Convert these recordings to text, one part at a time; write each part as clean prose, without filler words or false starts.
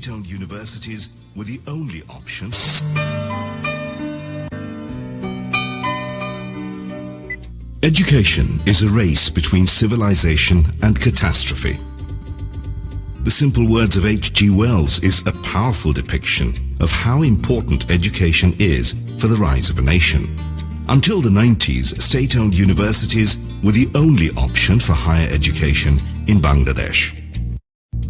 state-owned universities were the only option. Education is a race between civilization and catastrophe. The simple words of H.G. Wells is a powerful depiction of how important education is for the rise of a nation. Until the 90s, state-owned universities were the only option for higher education in Bangladesh.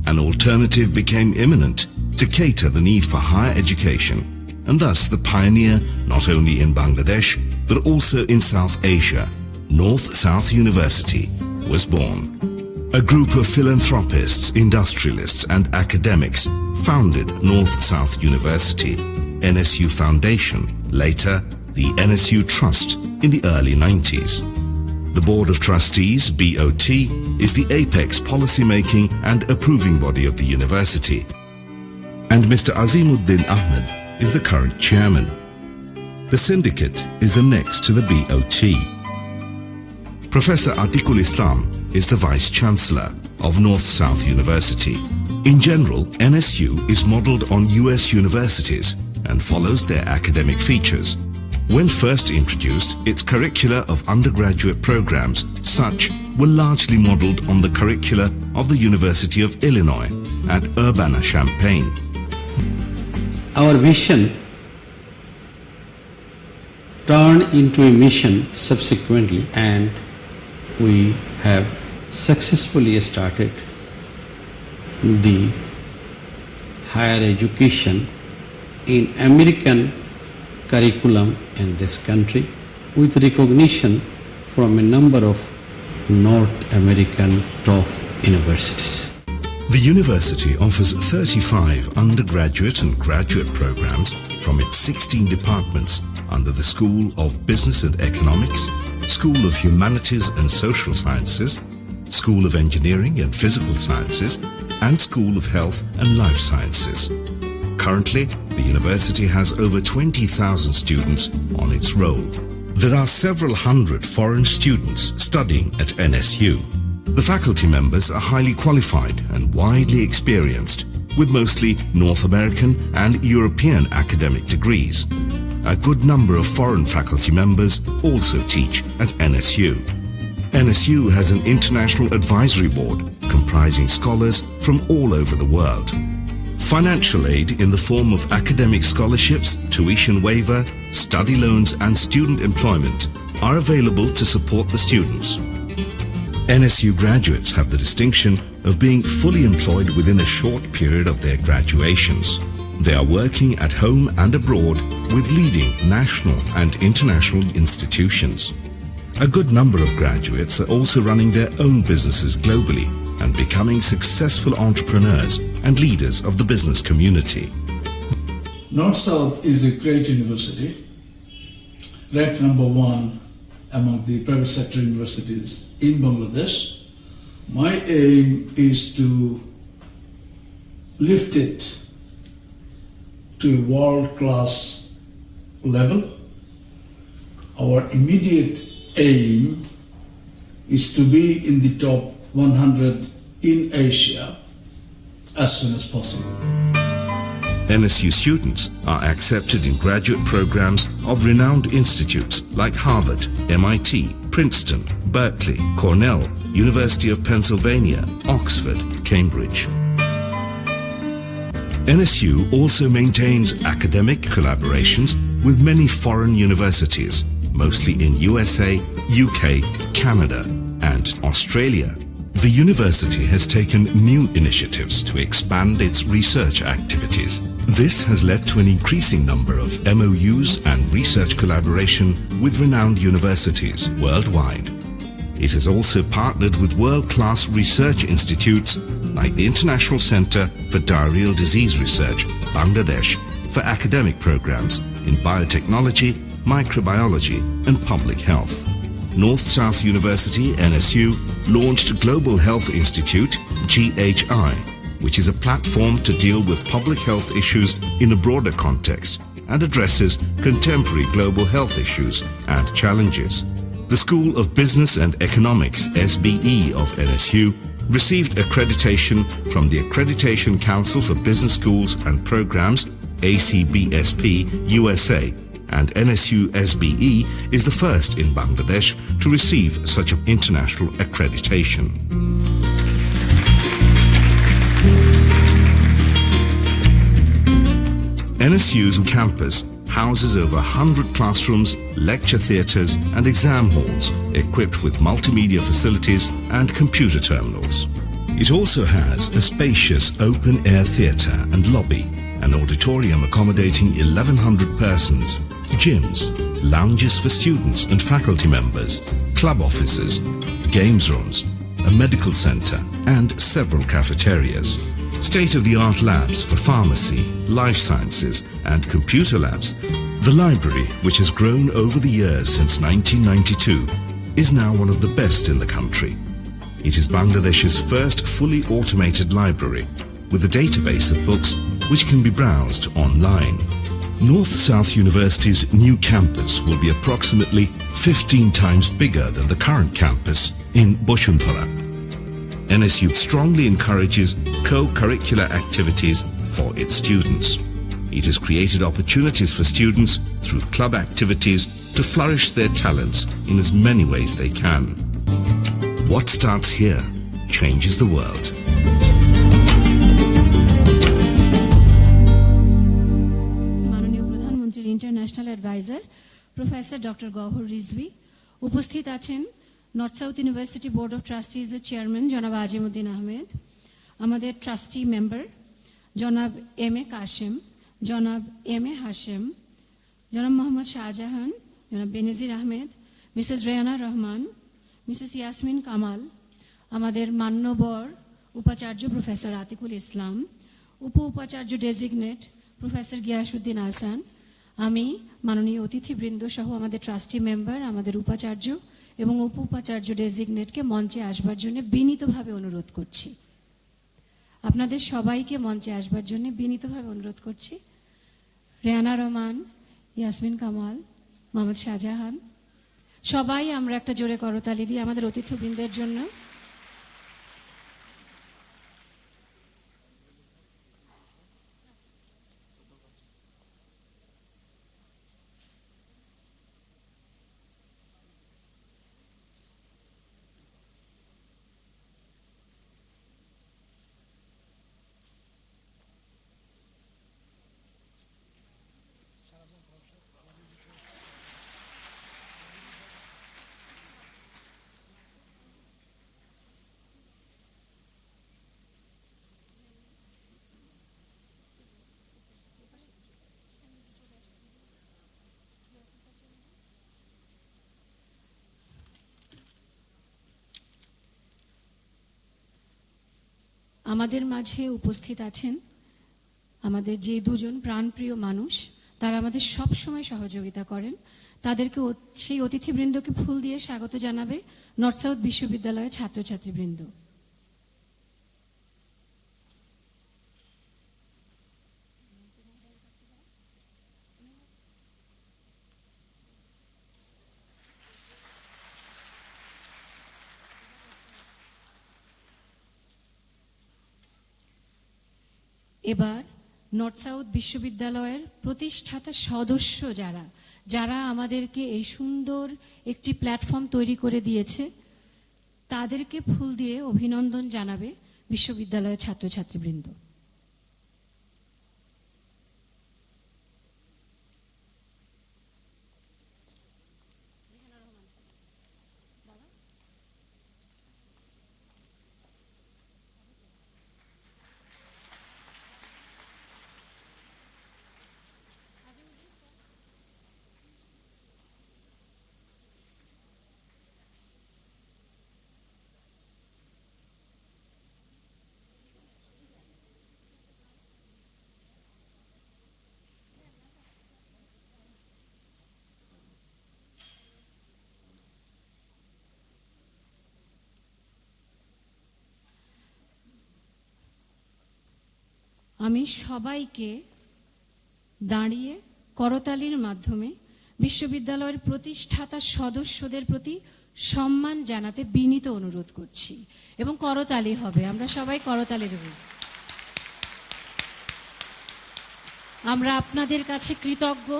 An alternative became imminent to cater the need for higher education, and thus the pioneer not only in Bangladesh but also in South Asia, North-South University, was born. A group of philanthropists, industrialists and academics founded North-South University, NSU Foundation, later the NSU Trust in the early 90s. The Board of Trustees, BOT, is the apex policy-making and approving body of the university. And Mr. Azimuddin Ahmed is the current chairman. The syndicate is the next to the BOT. Professor Atikul Islam is the Vice-Chancellor of North-South University. In general, NSU is modelled on US universities and follows their academic features. When first introduced, its curricula of undergraduate programs, such, were largely modelled on the curricula of the University of Illinois at Urbana-Champaign. Our vision turned into a mission subsequently, and we have successfully started the higher education in American curriculum in this country with recognition from a number of North American top universities. The university offers 35 undergraduate and graduate programs from its 16 departments under the School of Business and Economics, School of Humanities and Social Sciences, School of Engineering and Physical Sciences, and School of Health and Life Sciences. Currently, the university has over 20,000 students on its roll. There are several hundred foreign students studying at NSU. The faculty members are highly qualified and widely experienced, with mostly North American and European academic degrees. A good number of foreign faculty members also teach at NSU. NSU has an international advisory board comprising scholars from all over the world. Financial aid in the form of academic scholarships, tuition waiver, study loans and student employment are available to support the students. NSU graduates have the distinction of being fully employed within a short period of their graduations. They are working at home and abroad with leading national and international institutions. A good number of graduates are also running their own businesses globally and becoming successful entrepreneurs and leaders of the business community. North-South is a great university, ranked number 1 among the private sector universities in Bangladesh. My aim is to lift it to a world-class level. Our immediate aim is to be in the top 100 in Asia as soon as possible. NSU students are accepted in graduate programs of renowned institutes like Harvard, MIT, Princeton, Berkeley, Cornell, University of Pennsylvania, Oxford, Cambridge. NSU also maintains academic collaborations with many foreign universities, mostly in USA, UK, Canada, and Australia. The university has taken new initiatives to expand its research activities. This has led to an increasing number of MOUs and research collaboration with renowned universities worldwide. It has also partnered with world-class research institutes like the International Center for Diarrheal Disease Research, Bangladesh, for academic programs in biotechnology, microbiology, and public health. North-South University, NSU, launched Global Health Institute, GHI, which is a platform to deal with public health issues in a broader context and addresses contemporary global health issues and challenges. The School of Business and Economics, SBE, of NSU received accreditation from the Accreditation Council for Business Schools and Programs, ACBSP USA, and NSU SBE is the first in Bangladesh to receive such an international accreditation. NSU's campus houses over 100 classrooms, lecture theatres and exam halls equipped with multimedia facilities and computer terminals. It also has a spacious open-air theatre and lobby, an auditorium accommodating 1,100 persons, gyms, lounges for students and faculty members, club offices, games rooms, a medical centre and several cafeterias. State-of-the-art labs for pharmacy, life sciences and computer labs. The library, which has grown over the years since 1992, is now one of the best in the country. It is Bangladesh's first fully automated library with a database of books which can be browsed online. North-South University's new campus will be approximately 15 times bigger than the current campus in Boshuntara. NSU strongly encourages co-curricular activities for its students. It has created opportunities for students through club activities to flourish their talents in as many ways they can. What starts here changes the world. মাননীয় প্রধানমন্ত্রীর international adviser professor doctor Gowher Rizvi, উপস্থিত আছেন North South University board of ট্রাস্টিজের chairman জনাব আজিমউদ্দিন আহমেদ, আমাদের trustee member জনাব M A Kashem, জনাব M A Hashem, জনাব মোহাম্মদ শাহজাহান, জনাব বেনজির আহমেদ, মিসেস রেয়ানা রহমান, মিসেস ইয়াসমিন কামাল, আমাদের মান্যবর উপাচার্য প্রফেসর আতিকুল ইসলাম, উপাচার্য ডেজিগনেট প্রফেসর গিয়াসউদ্দিন আহসান, আমি মাননীয় অতিথিবৃন্দ সহ আমাদের ট্রাস্টি মেম্বার, আমাদের উপাচার্য এবং উপাচার্য ডেজিগনেটকে মঞ্চে আসবার জন্য বিনীতভাবে অনুরোধ করছি। আপনাদের সবাইকে মঞ্চে আসবার জন্য বিনীতভাবে অনুরোধ করছি। রেয়ানা রহমান, ইয়াসমিন কামাল, মোহাম্মদ শাহজাহান, সবাই আমরা একটা জোরে করতালি দিই আমাদের অতিথিবৃন্দের জন্য। আমাদের মাঝে উপস্থিত আছেন আমাদের যে দুজন প্রাণপ্রিয় মানুষ, তারা আমাদের সব সময় সহযোগিতা করেন। তাদেরকে সেই অতিথিবৃন্দকে ফুল দিয়ে স্বাগত জানাবে নর্থ সাউথ বিশ্ববিদ্যালয়ের ছাত্রছাত্রীবৃন্দ। এবার নর্থ সাউথ বিশ্ববিদ্যালয়ের প্রতিষ্ঠাতা সদস্য যারা আমাদেরকে এই সুন্দর একটি প্ল্যাটফর্ম তৈরি করে দিয়েছে, তাদেরকে ফুল দিয়ে অভিনন্দন জানাবে বিশ্ববিদ্যালয়ের ছাত্রছাত্রীবৃন্দ। আমি সবাইকে দাঁড়িয়ে করতালির মাধ্যমে বিশ্ববিদ্যালয়ের প্রতিষ্ঠাতা সদস্যদের প্রতি সম্মান জানাতে বিনীত অনুরোধ করছি এবং করতালি হবে, আমরা সবাই করতালি দেব। আমরা আপনাদের কাছে কৃতজ্ঞ,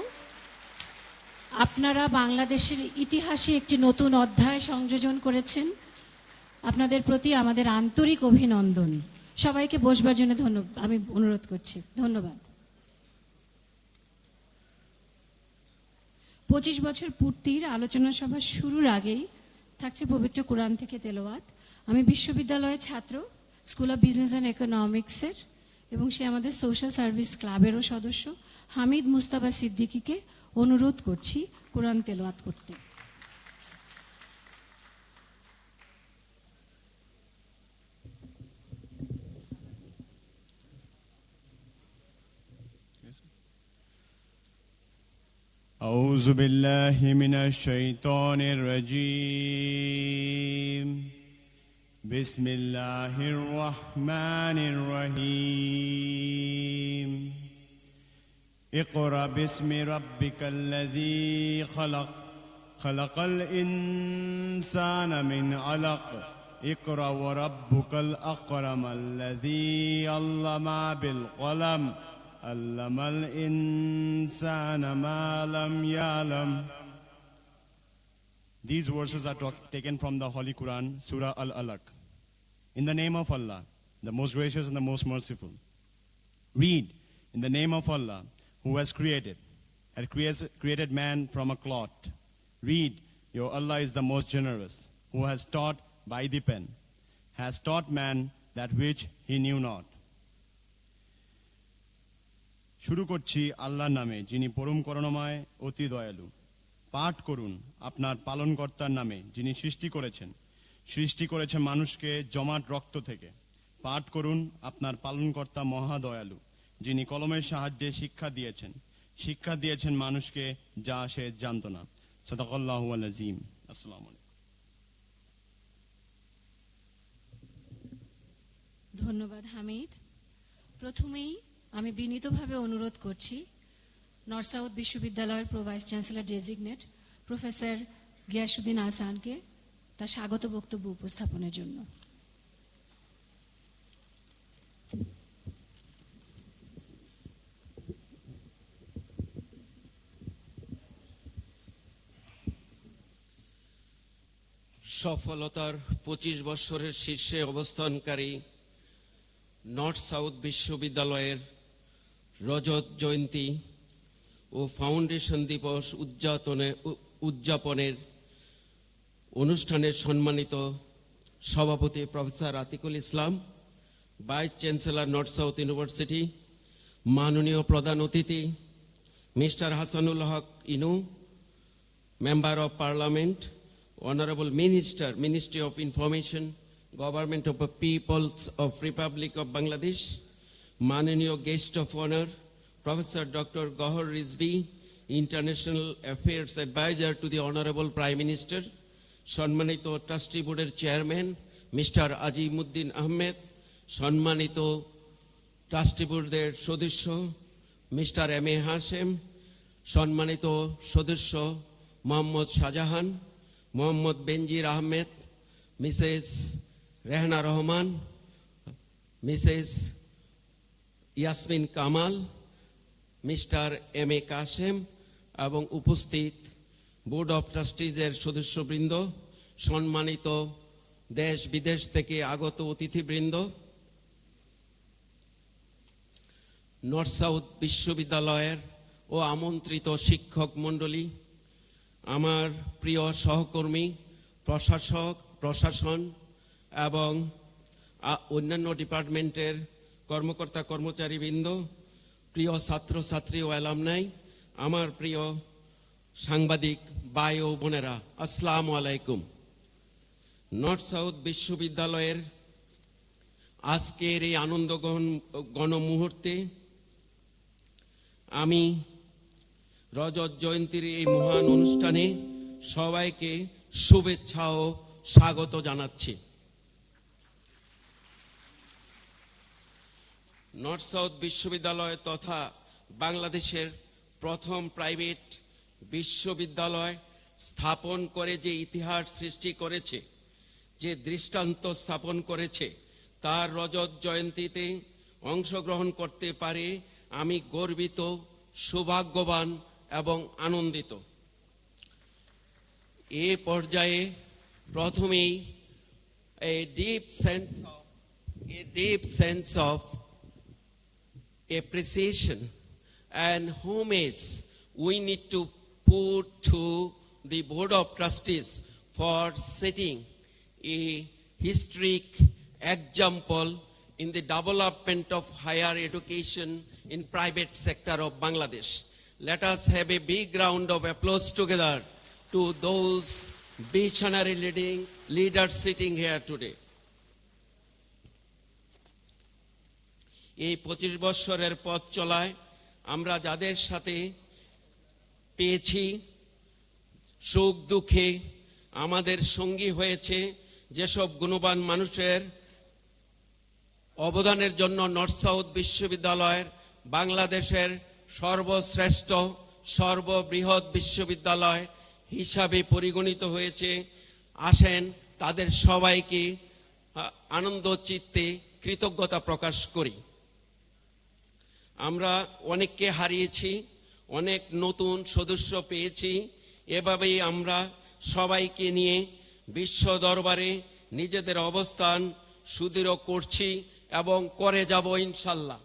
আপনারা বাংলাদেশের ইতিহাসে একটি নতুন অধ্যায় সংযোজন করেছেন। আপনাদের প্রতি আমাদের আন্তরিক অভিনন্দন। সবাইকে বসবার জন্য আমি অনুরোধ করছি। ধন্যবাদ। 25 বছর পূর্তির আলোচনা সভা শুরুর আগেই থাকছে পবিত্র কোরআন থেকে তেলাওয়াত। আমি বিশ্ববিদ্যালয়ের ছাত্র, স্কুল অফ বিজনেস অ্যান্ড ইকোনমিক্সের, এবং সে আমাদের সোশ্যাল সার্ভিস ক্লাবেরও সদস্য হামিদ মুস্তাফা সিদ্দিকীকে অনুরোধ করছি কোরআন তেলাওয়াত করতে। أعوذ بالله من الشيطان الرجيم بسم الله الرحمن الرحيم اقرأ باسم ربك الذي خلق خلق الإنسان من علق اقرأ وربك الأكرم الذي علم بالقلم علم الإنسان ما لم يعلم. These verses are taken from the Holy Quran, Surah Al-Alaq. In the name of Allah, the most gracious and the most merciful. Read, in the name of Allah, who has created man from a clot. Read, your Allah is the most generous, who has taught by the pen, has taught man that which he knew not. শুরু করছি আল্লাহর নামে, যিনি পরম করুণাময় অতি দয়ালু। পাঠ করুন আপনার পালনকর্তার নামে, যিনি সৃষ্টি করেছেন মানুষকে জমাট রক্ত থেকে। পাঠ করুন আপনার পালনকর্তা মহা দয়ালু, যিনি কলমের সাহায্যে শিক্ষা দিয়েছেন মানুষকে যা সে জানত না। সাদাকাল্লাহুল আযীম। আসসালামু আলাইকুম। ধন্যবাদ হামিদ। প্রথমেই আমি বিনীতভাবে অনুরোধ করছি নর্থ সাউথ বিশ্ববিদ্যালয়ের pro vice chancellor designate professor Giasuddin আহসানকে তার স্বাগত বক্তব্য উপস্থাপনের জন্য। সফলতার 25 বছরের শীর্ষে অবস্থানকারী নর্থ সাউথ বিশ্ববিদ্যালয়ের রজত জয়ন্তী ও ফাউন্ডেশন দিবস উদযাপনের অনুষ্ঠানের সম্মানিত সভাপতি professor Atiqul Islam, vice chancellor North South University, মাননীয় প্রধান অতিথি mister Hasanul Haq Inu, member of parliament, Honorable Minister, Ministry of Information, Government of the Peoples of Republic of Bangladesh, Mananiya Guest of Honor, Professor Dr. Gohar Rizvi, International Affairs Advisor to the Honorable Prime Minister, সম্মানিত trustee বোর্ডের chairman mister Azimuddin Ahmed, সম্মানিত trustee বোর্ডের সদস্য mister M A Hashem, সম্মানিত সদস্য Mohammad Shahjahan, Mohammad Benazir Ahmed, Mrs Rehana Rahman, Mrs Yasmin Kamal, mister M A Kashem এবং উপস্থিত board of ট্রাস্টিজের সদস্যবৃন্দ, সম্মানিত দেশ বিদেশ থেকে আগত অতিথিবৃন্দ, নর্থ সাউথ বিশ্ববিদ্যালয়ের ও আমন্ত্রিত শিক্ষক মণ্ডলী, আমার প্রিয় সহকর্মী, প্রশাসন এবং অন্যান্য ডিপার্টমেন্টের কর্মকর্তা কর্মচারীবৃন্দ, প্রিয় ছাত্রছাত্রী ও অ্যালামনাই, আমার প্রিয় সাংবাদিক ভাই ও বোনেরা, আসসালামু আলাইকুম। নর্থ সাউথ বিশ্ববিদ্যালয়ের আজকের এই আনন্দ গণ মুহূর্তে আমি রজত জয়ন্তীর এই মহান অনুষ্ঠানে সবাইকে শুভেচ্ছা ও স্বাগত জানাচ্ছি। নর্থ সাউথ বিশ্ববিদ্যালয় তথা বাংলাদেশের প্রথম প্রাইভেট বিশ্ববিদ্যালয় স্থাপন করে যে ইতিহাস সৃষ্টি করেছে, যে দৃষ্টান্ত স্থাপন করেছে, তার রজত জয়ন্তীতে অংশগ্রহণ করতে পারে আমি গর্বিত, সৌভাগ্যবান এবং আনন্দিত। এ পর্যায়ে প্রথমেই a deep sense of appreciation and homage we need to put to the Board of Trustees for setting a historic example in the development of higher education in private sector of Bangladesh. Let us have a big round of applause together to those visionary leaders sitting here today. এই 25 বছরের পথ চলায় আমরা যাদের সাথে পেয়েছি, সুখ দুঃখে আমাদের সঙ্গী হয়েছে, যেসব গুণবান মানুষের অবদানের জন্য নর্থ সাউথ বিশ্ববিদ্যালয়ের বাংলাদেশের সর্বশ্রেষ্ঠ সর্ববৃহৎ বিশ্ববিদ্যালয় হিসাবে পরিগণিত হয়েছে, আসেন তাদের সবাইকে আনন্দ চিত্তে কৃতজ্ঞতা প্রকাশ করি। আমরা অনেককে হারিয়েছি, অনেক নতুন সদস্য পেয়েছি। এভাবেই আমরা সবাইকে নিয়ে বিশ্ব দরবারে নিজেদের অবস্থান সুদৃঢ় করছি এবং করে যাব ইনশাল্লাহ।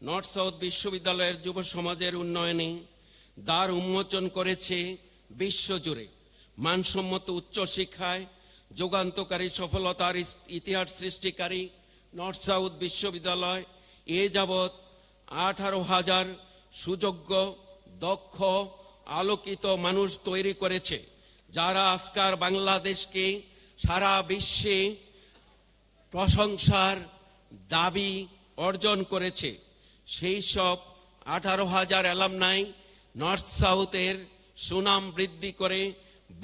নর্থ সাউথ বিশ্ববিদ্যালয়ের যুব সমাজের উন্নয়নে দ্বার উন্মোচন করেছে বিশ্বজুড়ে। মানসম্মত উচ্চশিক্ষায় যুগান্তকারী সফলতার ইতিহাস সৃষ্টিকারী নর্থ সাউথ বিশ্ববিদ্যালয় এ যাবৎ 18,000 সুযোগ্য, দক্ষ, আলোকিত মানুষ তৈরি করেছে, যারা আজকার বাংলাদেশকে সারা বিশ্বে প্রশংসার দাবি অর্জন করেছে। সেই সব 18,000 অ্যালামনাই নর্থ সাউথের সুনাম বৃদ্ধি করে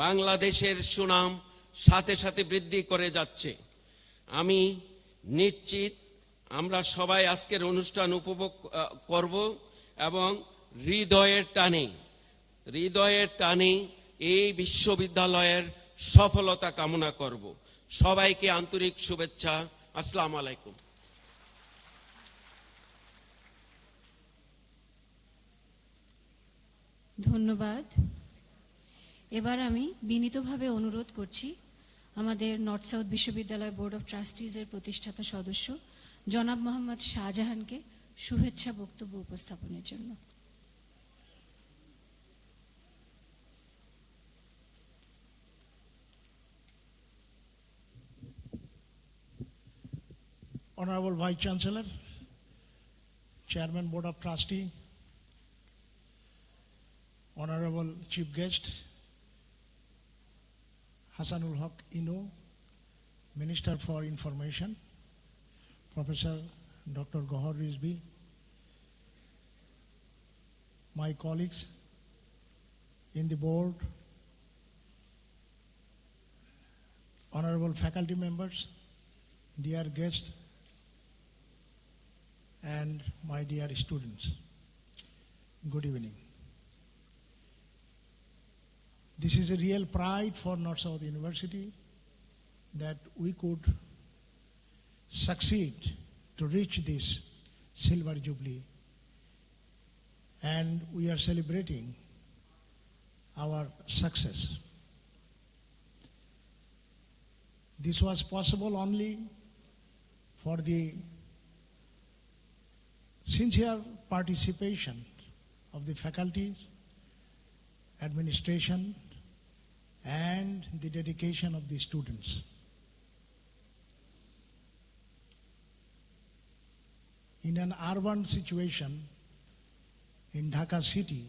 বাংলাদেশের সুনাম সাথে সাথে বৃদ্ধি করে যাচ্ছে। আমি নিশ্চিত আমরা সবাই আজকের অনুষ্ঠান উপভোগ করব এবং হৃদয়ের টানে এই বিশ্ববিদ্যালয়ের সফলতা কামনা করব। সবাইকে আন্তরিক শুভেচ্ছা। আসসালামু আলাইকুম। ধন্যবাদ। এবার আমি বিনীতভাবে অনুরোধ করছি আমাদের নর্থ সাউথ বিশ্ববিদ্যালয় বোর্ড অফ ট্রাস্টিজের প্রতিষ্ঠাতা সদস্য জনাব মোহাম্মদ শাহজাহানকে শুভেচ্ছা বক্তব্য উপস্থাপনের জন্য। Honorable Vice Chancellor, Chairman Board of Trustee, Honorable Chief Guest, Hasanul Haq Inu, Minister for Information, Professor Dr. Gohar Rizvi, my colleagues in the board, honorable faculty members, dear guests, and my dear students, good evening. This is a real pride for North South University that we could succeed to reach this silver jubilee, and we are celebrating our success. This was possible only for the sincere participation of the faculties, administration, and the dedication of the students. In an urban situation in Dhaka city,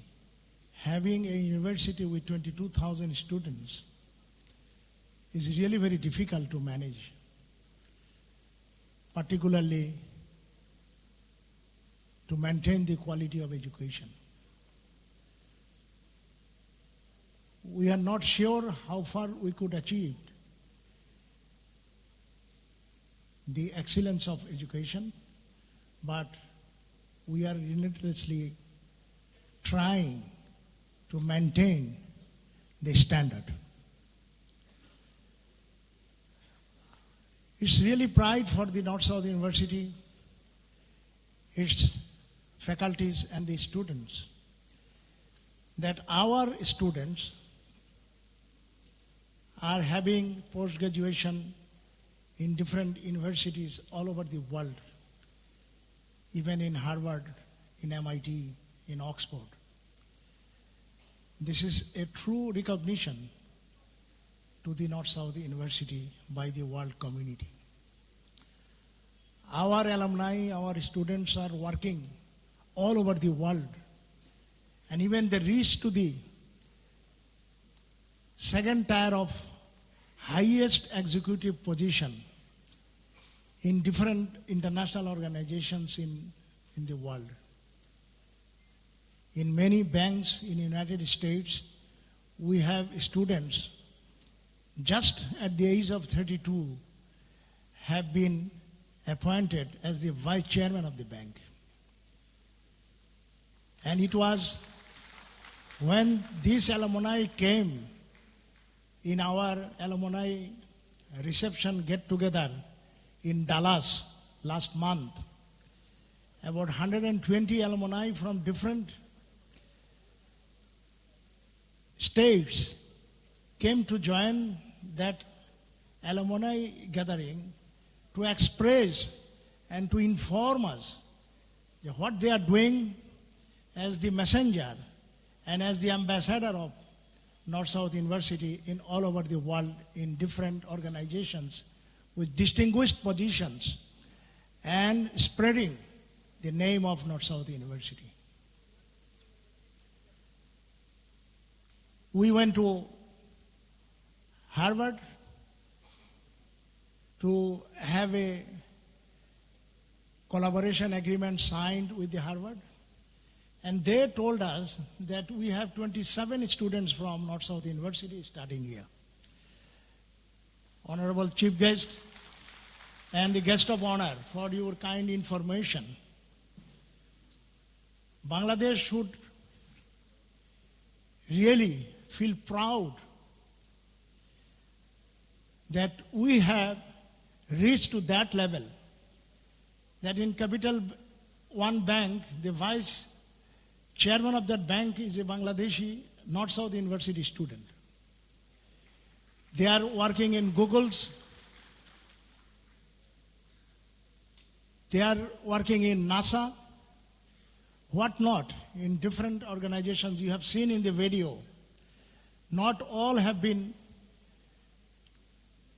having a university with 22,000 students is really very difficult to manage, particularly to maintain the quality of education. We are not sure how far we could achieve the excellence of education, but we are relentlessly trying to maintain the standard. It's really pride for the North-South University, its faculties and the students, that our students are having post-graduation in different universities all over the world, even in Harvard, in MIT, in Oxford. This is a true recognition to the North-South University by the world community. Our alumni, our students are working all over the world, and even they reach to the second tier of highest executive position in different international organizations in the world. In many banks in the United States, we have students just at the age of 32 have been appointed as the vice chairman of the bank. And it was when these alumni came in our alumni reception get-together in Dallas last month, about 120 alumni from different states came to join that alumni gathering to express and to inform us what they are doing as the messenger and as the ambassador of North-South University in all over the world in different organizations with distinguished positions and spreading the name of North-South University. We went to Harvard to have a collaboration agreement signed with the Harvard, and they told us that we have 27 students from North-South University studying here. Honorable Chief Guest and the guest of honor, for your kind information, Bangladesh should really feel proud that we have reached to that level, that in Capital One Bank, the vice chairman of that bank is a Bangladeshi North-South University student. They are working in Google's, they are working in NASA, what not, in different organizations you have seen in the video. Not all have been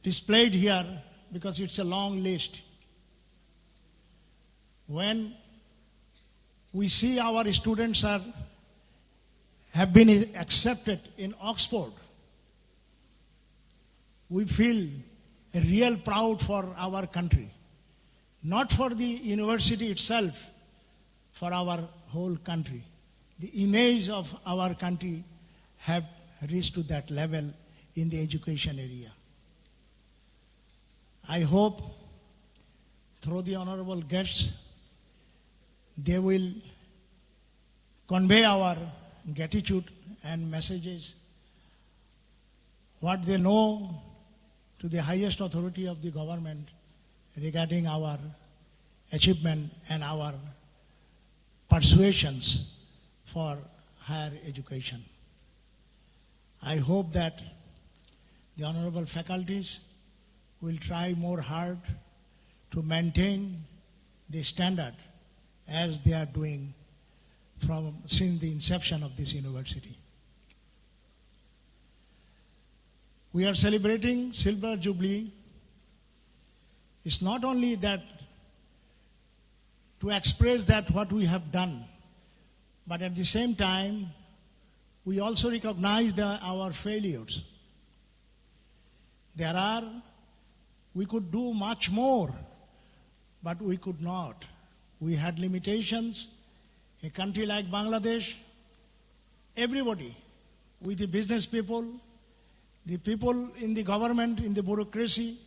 displayed here because it's a long list. When we see our students have been accepted in Oxford, we feel a real proud for our country. Not for the university itself, for our whole country. The image of our country have reached to that level in the education area. I hope through the honorable guests, they will convey our gratitude and messages, what they know to the highest authority of the government regarding our achievement and our persuasions for higher education. I hope that the honorable faculties will try more hard to maintain the standard as they are doing since the inception of this university. We are celebrating Silver Jubilee. It's not only that to express that what we have done, but at the same time, we also recognize our failures. We could do much more, but we could not. We had limitations. A country like Bangladesh, everybody, with the business people, the people in the government, in the bureaucracy,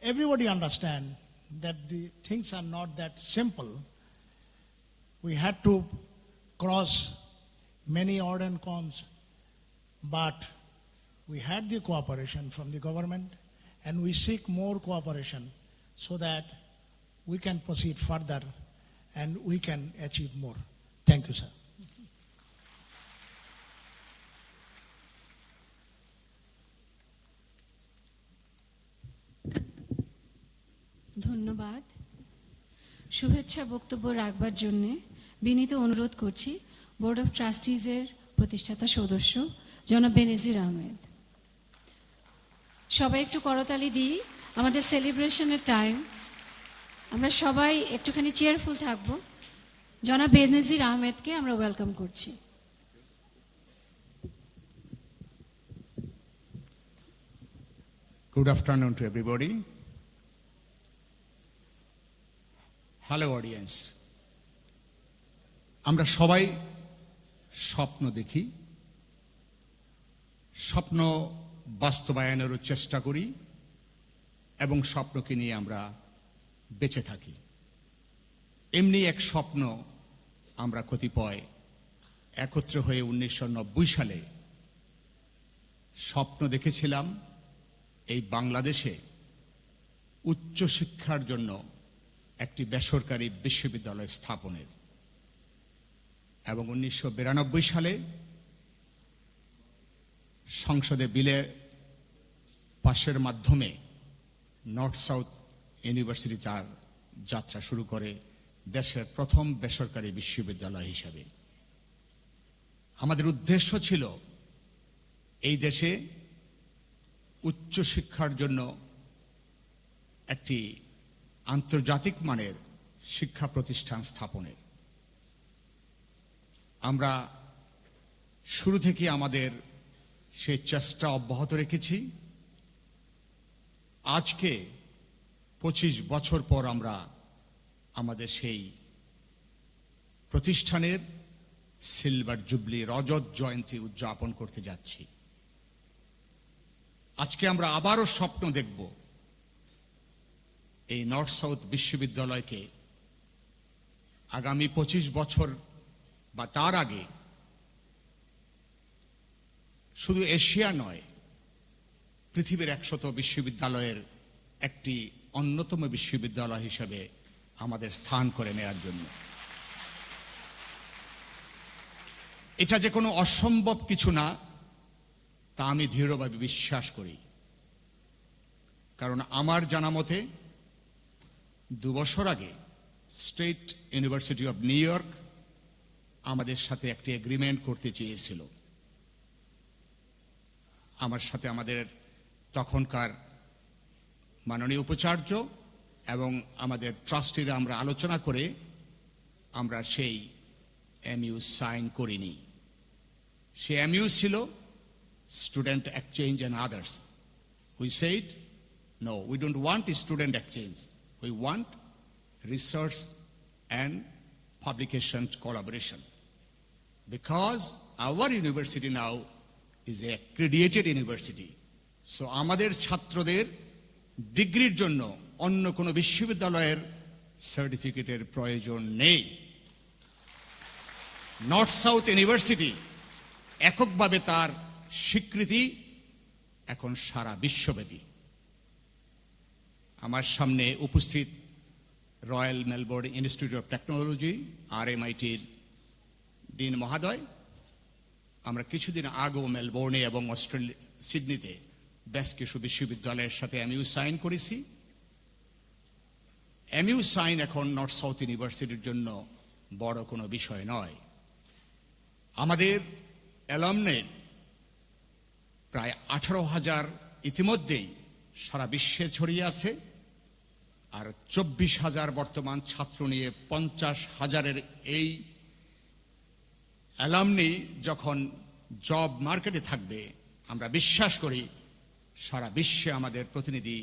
everybody understand that the things are not that simple. We had to cross many odds and cons but we had the cooperation from the government, and we seek more cooperation so that we can proceed further and we can achieve more. Thank you, sir. ধন্যবাদ। শুভেচ্ছা বক্তব্য রাখবার জন্য বিনীত অনুরোধ করছি board of ট্রাস্টিজের প্রতিষ্ঠাতা সদস্য জনাব বেনজির আহমেদ। সবাই একটু করতালি দিই, আমাদের সেলিব্রেশনের টাইম, আমরা সবাই একটুখানি চেয়ারফুল থাকবো। জনাব বেনজির আহমেদকে আমরা ওয়েলকাম করছি। Good afternoon to everybody. Hello audience. আমরা সবাই স্বপ্ন দেখি, স্বপ্ন বাস্তবায়নেরও চেষ্টা করি এবং স্বপ্নকে নিয়ে আমরা বেঁচে থাকি। এমনি এক স্বপ্ন আমরা কতিপয় একত্র হয়ে 1990 সালে স্বপ্ন দেখেছিলাম এই বাংলাদেশে উচ্চশিক্ষার জন্য একটি বেসরকারি বিশ্ববিদ্যালয় স্থাপনের, এবং 1992 সালে সংসদে বিলে পাশের মাধ্যমে নর্থ সাউথ ইউনিভার্সিটি তার যাত্রা শুরু করে দেশের প্রথম বেসরকারি বিশ্ববিদ্যালয় হিসাবে। আমাদের উদ্দেশ্য ছিল এই দেশে উচ্চশিক্ষার জন্য একটি আন্তর্জাতিক মানের শিক্ষা প্রতিষ্ঠান স্থাপনের। আমরা শুরু থেকে আমাদের সেই চেষ্টা অব্যাহত রেখেছি। আজকে 25 বছর পর আমরা আমাদের সেই প্রতিষ্ঠানের সিলভার জুবলি রজত জয়ন্তী উদযাপন করতে যাচ্ছি। আজকে আমরা আবারও স্বপ্ন দেখব এই নর্থ সাউথ বিশ্ববিদ্যালয়কে আগামী 25 বছর বা তার আগে শুধু এশিয়া নয়, পৃথিবীর 100 বিশ্ববিদ্যালয়ের একটি অন্যতম বিশ্ববিদ্যালয় হিসেবে আমাদের স্থান করে নেওয়ার জন্য। এটা যে কোনো অসম্ভব কিছু না তা আমি দৃঢ়ভাবে বিশ্বাস করি, কারণ আমার জানা মতে 2 বছর আগে state university of new York আমাদের সাথে একটি এগ্রিমেন্ট করতে চেয়েছিল। আমার সাথে আমাদের তখনকার মাননীয় উপাচার্য এবং আমাদের ট্রাস্টিরা আমরা আলোচনা করে আমরা সেই এমইউ সাইন করিনি। সেই এমইউ ছিল student exchange and others. We said, no, we don't want a student exchange. We want research and publication collaboration. Because our university now is a accredited university. So আমাদের ছাত্রদের ডিগ্রির জন্য অন্য কোনো বিশ্ববিদ্যালয়ের সার্টিফিকেটের প্রয়োজন নেই। নর্থ সাউথ ইউনিভার্সিটি এককভাবে তার স্বীকৃতি এখন সারা বিশ্বব্যাপী। আমার সামনে উপস্থিত Royal Melbourne Institute of Technology RMITর ডিন মহোদয়, আমরা কিছুদিন আগেও মেলবোর্নে এবং অস্ট্রেলিয়া সিডনিতে বেশ কিছু বিশ্ববিদ্যালয়ের সাথে এমইউ সাইন করেছি। এমইউ সাইন এখন নর্থ সাউথ ইউনিভার্সিটির জন্য বড় কোনো বিষয় নয়। আমাদের অ্যালামনের প্রায় 18,000 ইতিমধ্যেই সারা বিশ্বে ছড়িয়ে আছে, আর 24,000 বর্তমান ছাত্র নিয়ে 50,000-এর এই অ্যালামনি যখন জব মার্কেটে থাকবে, আমরা বিশ্বাস করি সারা বিশ্বে আমাদের প্রতিনিধি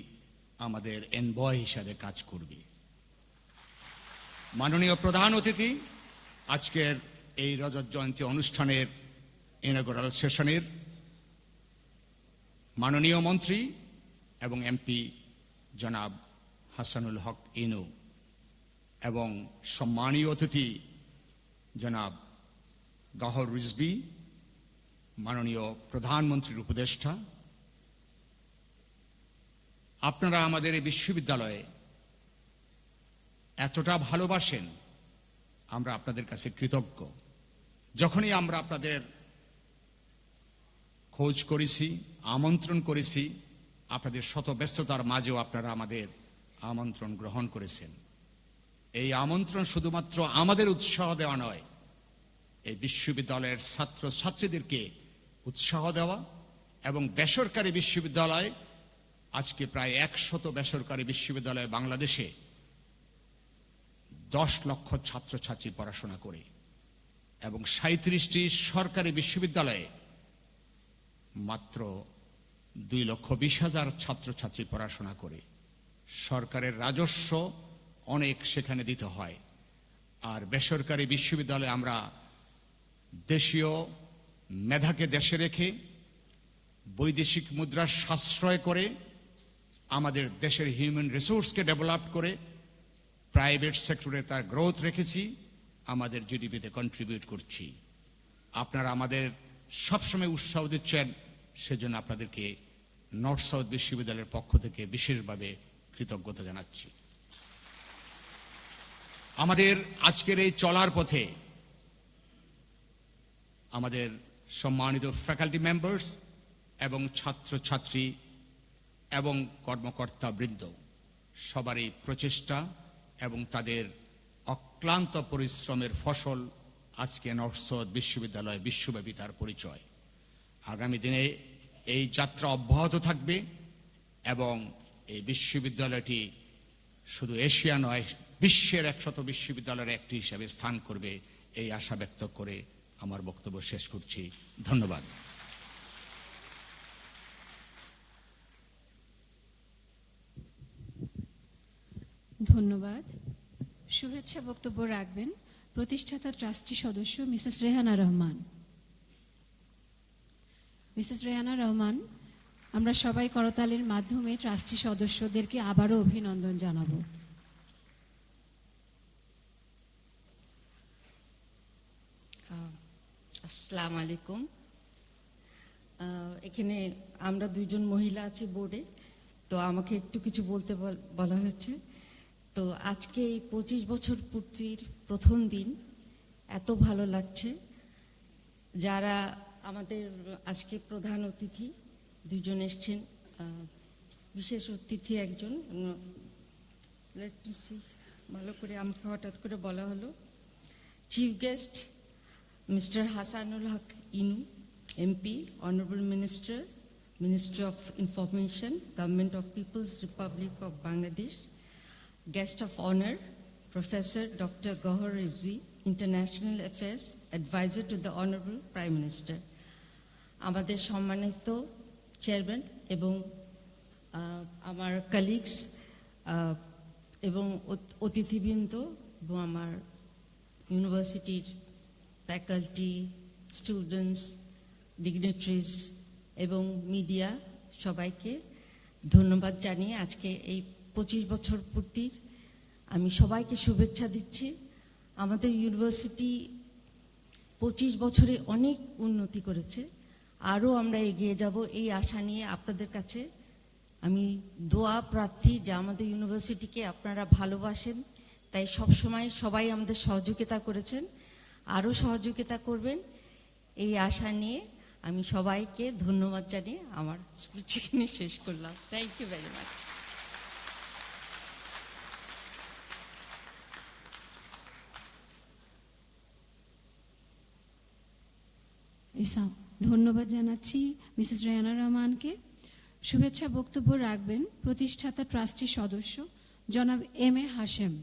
আমাদের এনভয় হিসাবে কাজ করবে। মাননীয় প্রধান অতিথি, আজকের এই রজত জয়ন্তী অনুষ্ঠানের ইনঅগ্রাল সেশনের মাননীয় মন্ত্রী এবং এমপি জনাব হাসানুল হক ইনু এবং সম্মানীয় অতিথি জনাব গওহর রিজভী মাননীয় প্রধানমন্ত্রীর উপদেষ্টা, আপনারা আমাদের এই বিশ্ববিদ্যালয়ে এতটা ভালোবাসেন, আমরা আপনাদের কাছে কৃতজ্ঞ। যখনই আমরা আপনাদের খোঁজ করেছি, আমন্ত্রণ করেছি, আপনাদের শত ব্যস্ততার মাঝেও আপনারা আমাদের আমন্ত্রণ গ্রহণ করেছেন। এই আমন্ত্রণ শুধুমাত্র আমাদের উৎসাহ দেওয়া নয়, এই বিশ্ববিদ্যালয়ের ছাত্র ছাত্রীদেরকে উৎসাহ দেওয়া এবং বেসরকারি বিশ্ববিদ্যালয়, আজকে প্রায় 100 বেসরকারি বিশ্ববিদ্যালয় বাংলাদেশে 10 লক্ষ ছাত্রছাত্রী পড়াশোনা করে এবং 37টি সরকারি বিশ্ববিদ্যালয়ে মাত্র 2,20,000 ছাত্রছাত্রী পড়াশোনা করে। সরকারের রাজস্ব অনেক সেখানে দিতে হয়, আর বেসরকারি বিশ্ববিদ্যালয়ে আমরা দেশীয় মেধাকে দেশে রেখে বৈদেশিক মুদ্রার সাশ্রয় করে আমাদের দেশের হিউম্যান রিসোর্সকে ডেভেলপ করে প্রাইভেট সেক্টরে তার গ্রোথ রেখেছি, আমাদের জিডিপিতে কন্ট্রিবিউট করছি। আপনারা আমাদের সবসময় উৎসাহ দিচ্ছেন, সেজন্য আপনাদেরকে নর্থ সাউথ বিশ্ববিদ্যালয়ের পক্ষ থেকে বিশেষভাবে কৃতজ্ঞতা জানাচ্ছি। আমাদের আজকের এই চলার পথে আমাদের সম্মানিত ফ্যাকাল্টি মেম্বার্স এবং ছাত্রছাত্রী এবং কর্মকর্তা বৃন্দ সবারই প্রচেষ্টা এবং তাদের অক্লান্ত পরিশ্রমের ফসল আজকে নর্থ সাউথ বিশ্ববিদ্যালয় বিশ্বব্যাপী তার পরিচয়। আগামী দিনে এই যাত্রা অব্যাহত থাকবে এবং এই বিশ্ববিদ্যালয়টি শুধু এশিয়া নয়, বিশ্বের 100 বিশ্ববিদ্যালয়ের একটি হিসাবে স্থান করবে, এই আশা ব্যক্ত করে আমার বক্তব্য শেষ করছি। ধন্যবাদ। ধন্যবাদ। শুভেচ্ছা বক্তব্য রাখবেন প্রতিষ্ঠাতা ট্রাস্টি সদস্য মিসেস রেহানা রহমান। মিসেস রেহানা রহমান, আমরা সবাই করতালির মাধ্যমে ট্রাস্টি সদস্যদেরকে আবারও অভিনন্দন জানাবো। আসসালামু আলাইকুম। এখানে আমরা দুইজন মহিলা আছি বোর্ডে, তো আমাকে একটু কিছু বলতে বলা হয়েছে। তো আজকে এই 25 বছর পূর্তির প্রথম দিন, এত ভালো লাগছে। যারা আমাদের আজকে প্রধান অতিথি দুইজন এসছেন, বিশেষ অতিথি একজন, ভালো করে আমাকে হঠাৎ করে বলা হলো, chief guest Mr. Hasanul Haq Inu, MP, Honorable Minister, Ministry of Information, Government of People's Republic of Bangladesh. Guest of honor, Professor Dr. Gohar Rizvi, International Affairs, Advisor to the Honorable Prime Minister. আমাদের সম্মানিত chairman এবং আমার colleagues এবং অতিথিবৃন্দ এবং আমার ইউনিভার্সিটির faculty, students, dignitaries এবং মিডিয়া সবাইকে ধন্যবাদ জানিয়ে আজকে এই 25 বছর পূর্তির আমি সবাইকে শুভেচ্ছা দিচ্ছি। আমাদের ইউনিভার্সিটি 25 বছরে অনেক উন্নতি করেছে, আরও আমরা এগিয়ে যাব এই আশা নিয়ে আপনাদের কাছে আমি দোয়া প্রার্থী যে আমাদের ইউনিভার্সিটিকে আপনারা ভালোবাসেন, তাই সবসময় সবাই আমাদের সহযোগিতা করেছেন, আরও সহযোগিতা করবেন, এই আশা নিয়ে আমি সবাইকে ধন্যবাদ জানিয়ে আমার স্পিচ এখানে শেষ করলাম। Thank you very much. ধন্যবাদ জানাচ্ছি মিসেস রেহানা রহমানকে। শুভেচ্ছা বক্তব্য রাখবেন প্রতিষ্ঠাতা ট্রাস্টি সদস্য জনাব এম এ হাশেম।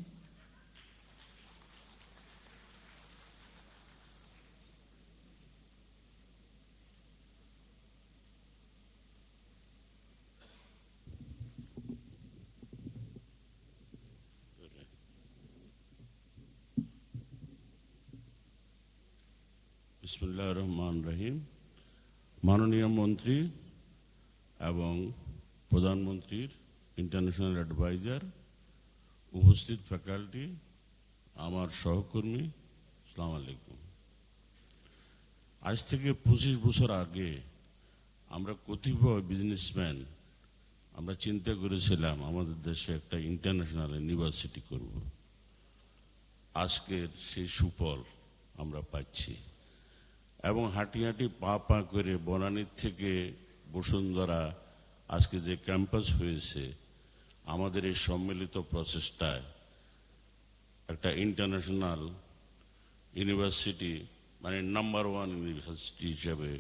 বিসমিল্লাহির রহমানির রহিম। মাননীয় মন্ত্রী এবং প্রধানমন্ত্রীর ইন্টারন্যাশনাল অ্যাডভাইজার, উপস্থিত ফ্যাকাল্টি, আমার সহকর্মী, আসসালামু আলাইকুম। আজ থেকে 25 বছর আগে আমরা কতিপয় বিজনেসম্যান আমরা চিন্তা করেছিলাম আমাদের দেশে একটা ইন্টারন্যাশনাল ইউনিভার্সিটি করব। আজকের সেই সুফল আমরা পাচ্ছি এবং হাঁটি হাঁটি পা পা করে বনানীর থেকে বসুন্ধরা আজকে যে ক্যাম্পাস হয়েছে, আমাদের এই সম্মিলিত প্রচেষ্টায় একটা ইন্টারন্যাশনাল ইউনিভার্সিটি মানে নাম্বার 1 ইউনিভার্সিটি হিসেবে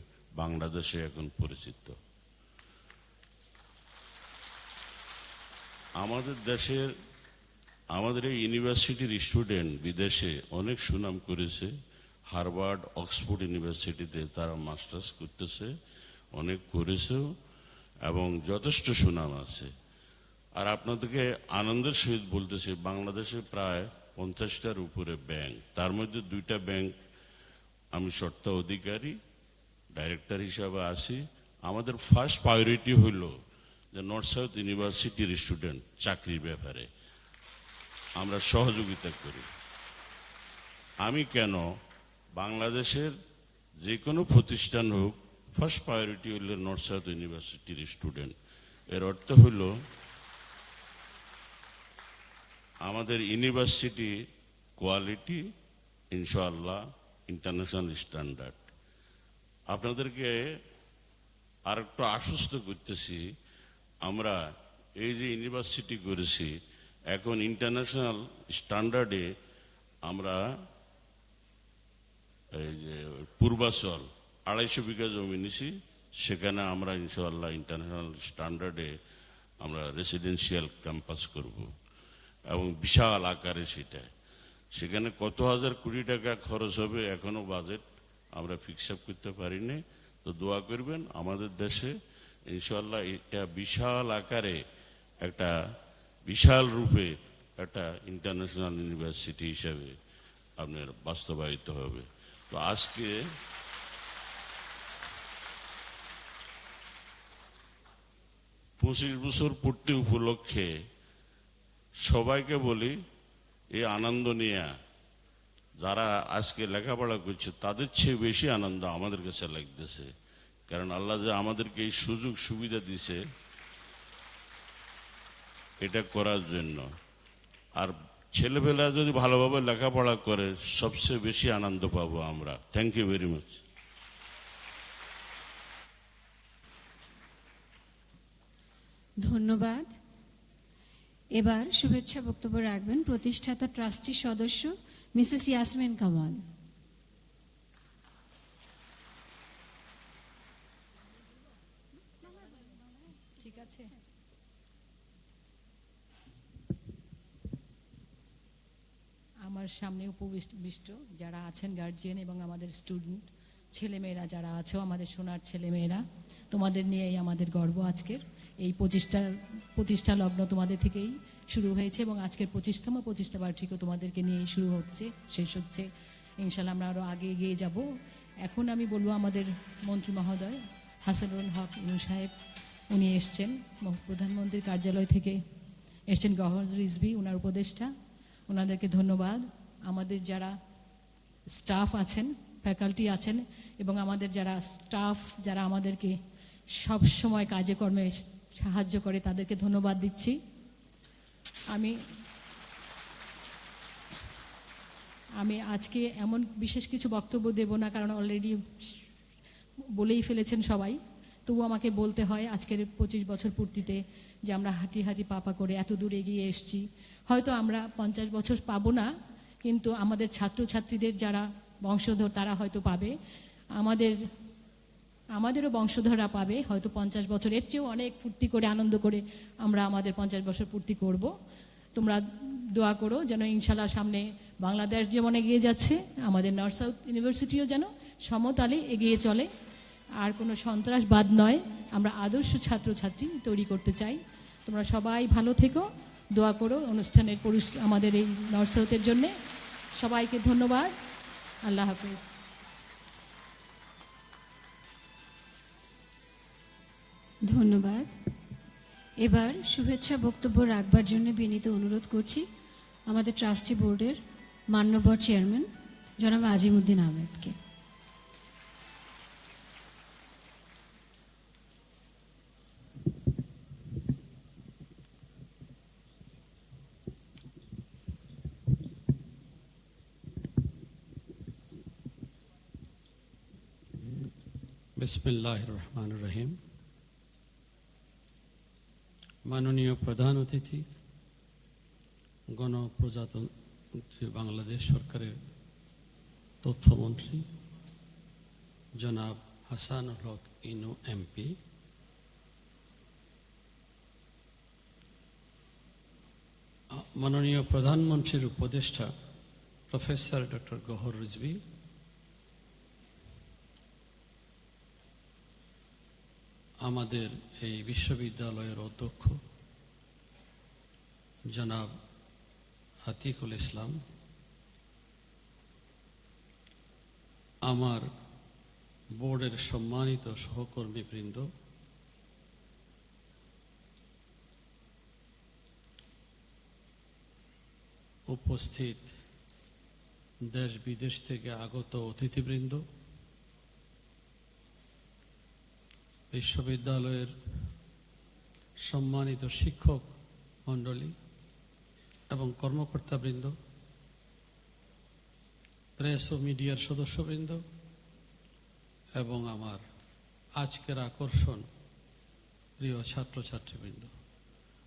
বাংলাদেশে এখন পরিচিত। আমাদের দেশের আমাদের এই ইউনিভার্সিটির স্টুডেন্ট বিদেশে অনেক সুনাম করেছে। হার্ভার্ড, অক্সফোর্ড ইউনিভার্সিটিতে তারা মাস্টার্স করতেছে, অনেক করেছেও এবং যথেষ্ট সুনাম আছে। আর আপনাদেরকে আনন্দের সহিত বলতেছি, বাংলাদেশে প্রায় 50টার উপরে ব্যাংক, তার মধ্যে 2টা ব্যাংক আমি সত্ত্বা অধিকারী ডাইরেক্টর হিসাবে আছি। আমাদের ফার্স্ট প্রায়োরিটি হইল যে নর্থ সাউথ ইউনিভার্সিটির স্টুডেন্ট চাকরির ব্যাপারে আমরা সহযোগিতা করি। আমি কেন বাংলাদেশের যে কোনো প্রতিষ্ঠান হোক, ফার্স্ট প্রায়োরিটি হইল নর্থ সাউথ ইউনিভার্সিটির স্টুডেন্ট। এর অর্থ হইল আমাদের ইউনিভার্সিটি কোয়ালিটি ইনশাআল্লাহ ইন্টারন্যাশনাল স্ট্যান্ডার্ড। আপনাদেরকে আর একটু আশ্বস্ত করতেছি, আমরা এই যে ইউনিভার্সিটি করেছি এখন ইন্টারন্যাশনাল স্ট্যান্ডার্ডে আমরা এই যে পূর্বাচল 250 বিঘা জমি নিছি, সেখানে আমরা ইনশাআল্লাহ ইন্টারন্যাশনাল স্ট্যান্ডার্ডে আমরা রেসিডেন্সিয়াল ক্যাম্পাস করব এবং বিশাল আকারে সেটা। সেখানে কত হাজার কোটি টাকা খরচ হবে এখনো বাজেট আমরা ফিক্স আপ করতে পারিনি। তো দোয়া করবেন আমাদের দেশে ইনশাআল্লাহ এটা বিশাল আকারে একটা বিশাল রূপে একটা ইন্টারন্যাশনাল ইউনিভার্সিটি হিসাবে আপনার বাস্তবায়িত হবে। তো আজকে পঁচিশ বছর পূর্তি উপলক্ষে সবাইকে বলি, এই আনন্দ নিয়ে যারা আজকে লেখাপড়া করছে তাদের চেয়ে বেশি আনন্দ আমাদের কাছে লাগতেছে। কারণ আল্লাহ যে আমাদেরকে এই সুযোগ সুবিধা দিছে এটা করার জন্য। আর ছেলেপেলা যদি ভালোভাবে লেখাপড়া করে সবচেয়ে বেশি আনন্দ পাবো আমরা। Thank you very much. ধন্যবাদ। এবার শুভেচ্ছা বক্তব্য রাখবেন প্রতিষ্ঠাতা ট্রাস্টি সদস্য মিসেস ইয়াসমিন কামাল। ঠিক আছে। আমার সামনে উপবিষ্ট যারা আছেন গার্জিয়ান এবং আমাদের স্টুডেন্ট ছেলেমেয়েরা যারা আছো, আমাদের সোনার ছেলেমেয়েরা, তোমাদের নিয়েই আমাদের গর্ব। আজকের এই প্রতিষ্ঠা লগ্ন তোমাদের থেকেই শুরু হয়েছে এবং আজকের 25তম প্রতিষ্ঠা বার্ষিকও তোমাদেরকে নিয়েই শুরু হচ্ছে, শেষ হচ্ছে। ইনশাল্লাহ আমরা আরও আগে এগিয়ে যাব। এখন আমি বলবো আমাদের মন্ত্রী মহোদয় হাসানুল হক ইনু সাহেব, উনি এসছেন প্রধানমন্ত্রীর কার্যালয় থেকে এসছেন, গওহর রিজভী ওনার উপদেষ্টা, ওনাদেরকে ধন্যবাদ। আমাদের যারা স্টাফ আছেন, ফ্যাকাল্টি আছেন এবং আমাদের যারা স্টাফ যারা আমাদেরকে সব সময় কাজে কর্মে সাহায্য করে তাদেরকে ধন্যবাদ দিচ্ছি। আমি আজকে এমন বিশেষ কিছু বক্তব্য দেব না, কারণ অলরেডি বলেই ফেলেছেন সবাই। তবু আমাকে বলতে হয় আজকের 25 বছর পূর্তিতে যে আমরা হাঁটি হাঁটি পাপা করে এত দূর এগিয়ে এসেছি। হয়তো আমরা 50 বছর পাবো না, কিন্তু আমাদের ছাত্রছাত্রীদের যারা বংশধর তারা হয়তো পাবে, আমাদেরও বংশধররা পাবে হয়তো 50 বছর। এর চেয়েও অনেক ফুর্তি করে আনন্দ করে আমরা আমাদের 50 বছর পূর্তি করব। তোমরা দোয়া করো যেন ইনশাল্লাহ সামনে বাংলাদেশ যেমন এগিয়ে যাচ্ছে, আমাদের নর্থ সাউথ ইউনিভার্সিটিও যেন সমতালে এগিয়ে চলে। আর কোনো সন্ত্রাসবাদ নয়, আমরা আদর্শ ছাত্রছাত্রী তৈরি করতে চাই। তোমরা সবাই ভালো থেকো, দোয়া করো অনুষ্ঠানের আমাদের এই নর্থ সাউথের জন্যে। সবাইকে ধন্যবাদ। আল্লাহ হাফেজ। ধন্যবাদ। এবার শুভেচ্ছা বক্তব্য রাখবার জন্য বিনীত অনুরোধ করছি আমাদের ট্রাস্টি বোর্ডের মান্যবর চেয়ারম্যান জনাব আজিমউদ্দিন আহমেদকে। বিসমিল্লাহির রহমানির রহিম। মাননীয় প্রধান অতিথি, গণপ্রজাতন্ত্রী বাংলাদেশ সরকারের তথ্যমন্ত্রী জনাব হাসানুল হক ইনু এমপি, মাননীয় প্রধানমন্ত্রীর উপদেষ্টা প্রফেসর ডক্টর গওহর রিজভী, আমাদের এই বিশ্ববিদ্যালয়ের অধ্যক্ষ জনাব আতিকুল ইসলাম, আমার বোর্ডের সম্মানিত সহকর্মীবৃন্দ, উপস্থিত দেশ বিদেশ থেকে আগত অতিথিবৃন্দ, বিশ্ববিদ্যালয়ের সম্মানিত শিক্ষক মণ্ডলী এবং কর্মকর্তাবৃন্দ, প্রেস ও মিডিয়ার সদস্যবৃন্দ এবং আমার আজকের আকর্ষণ প্রিয় ছাত্রছাত্রীবৃন্দ,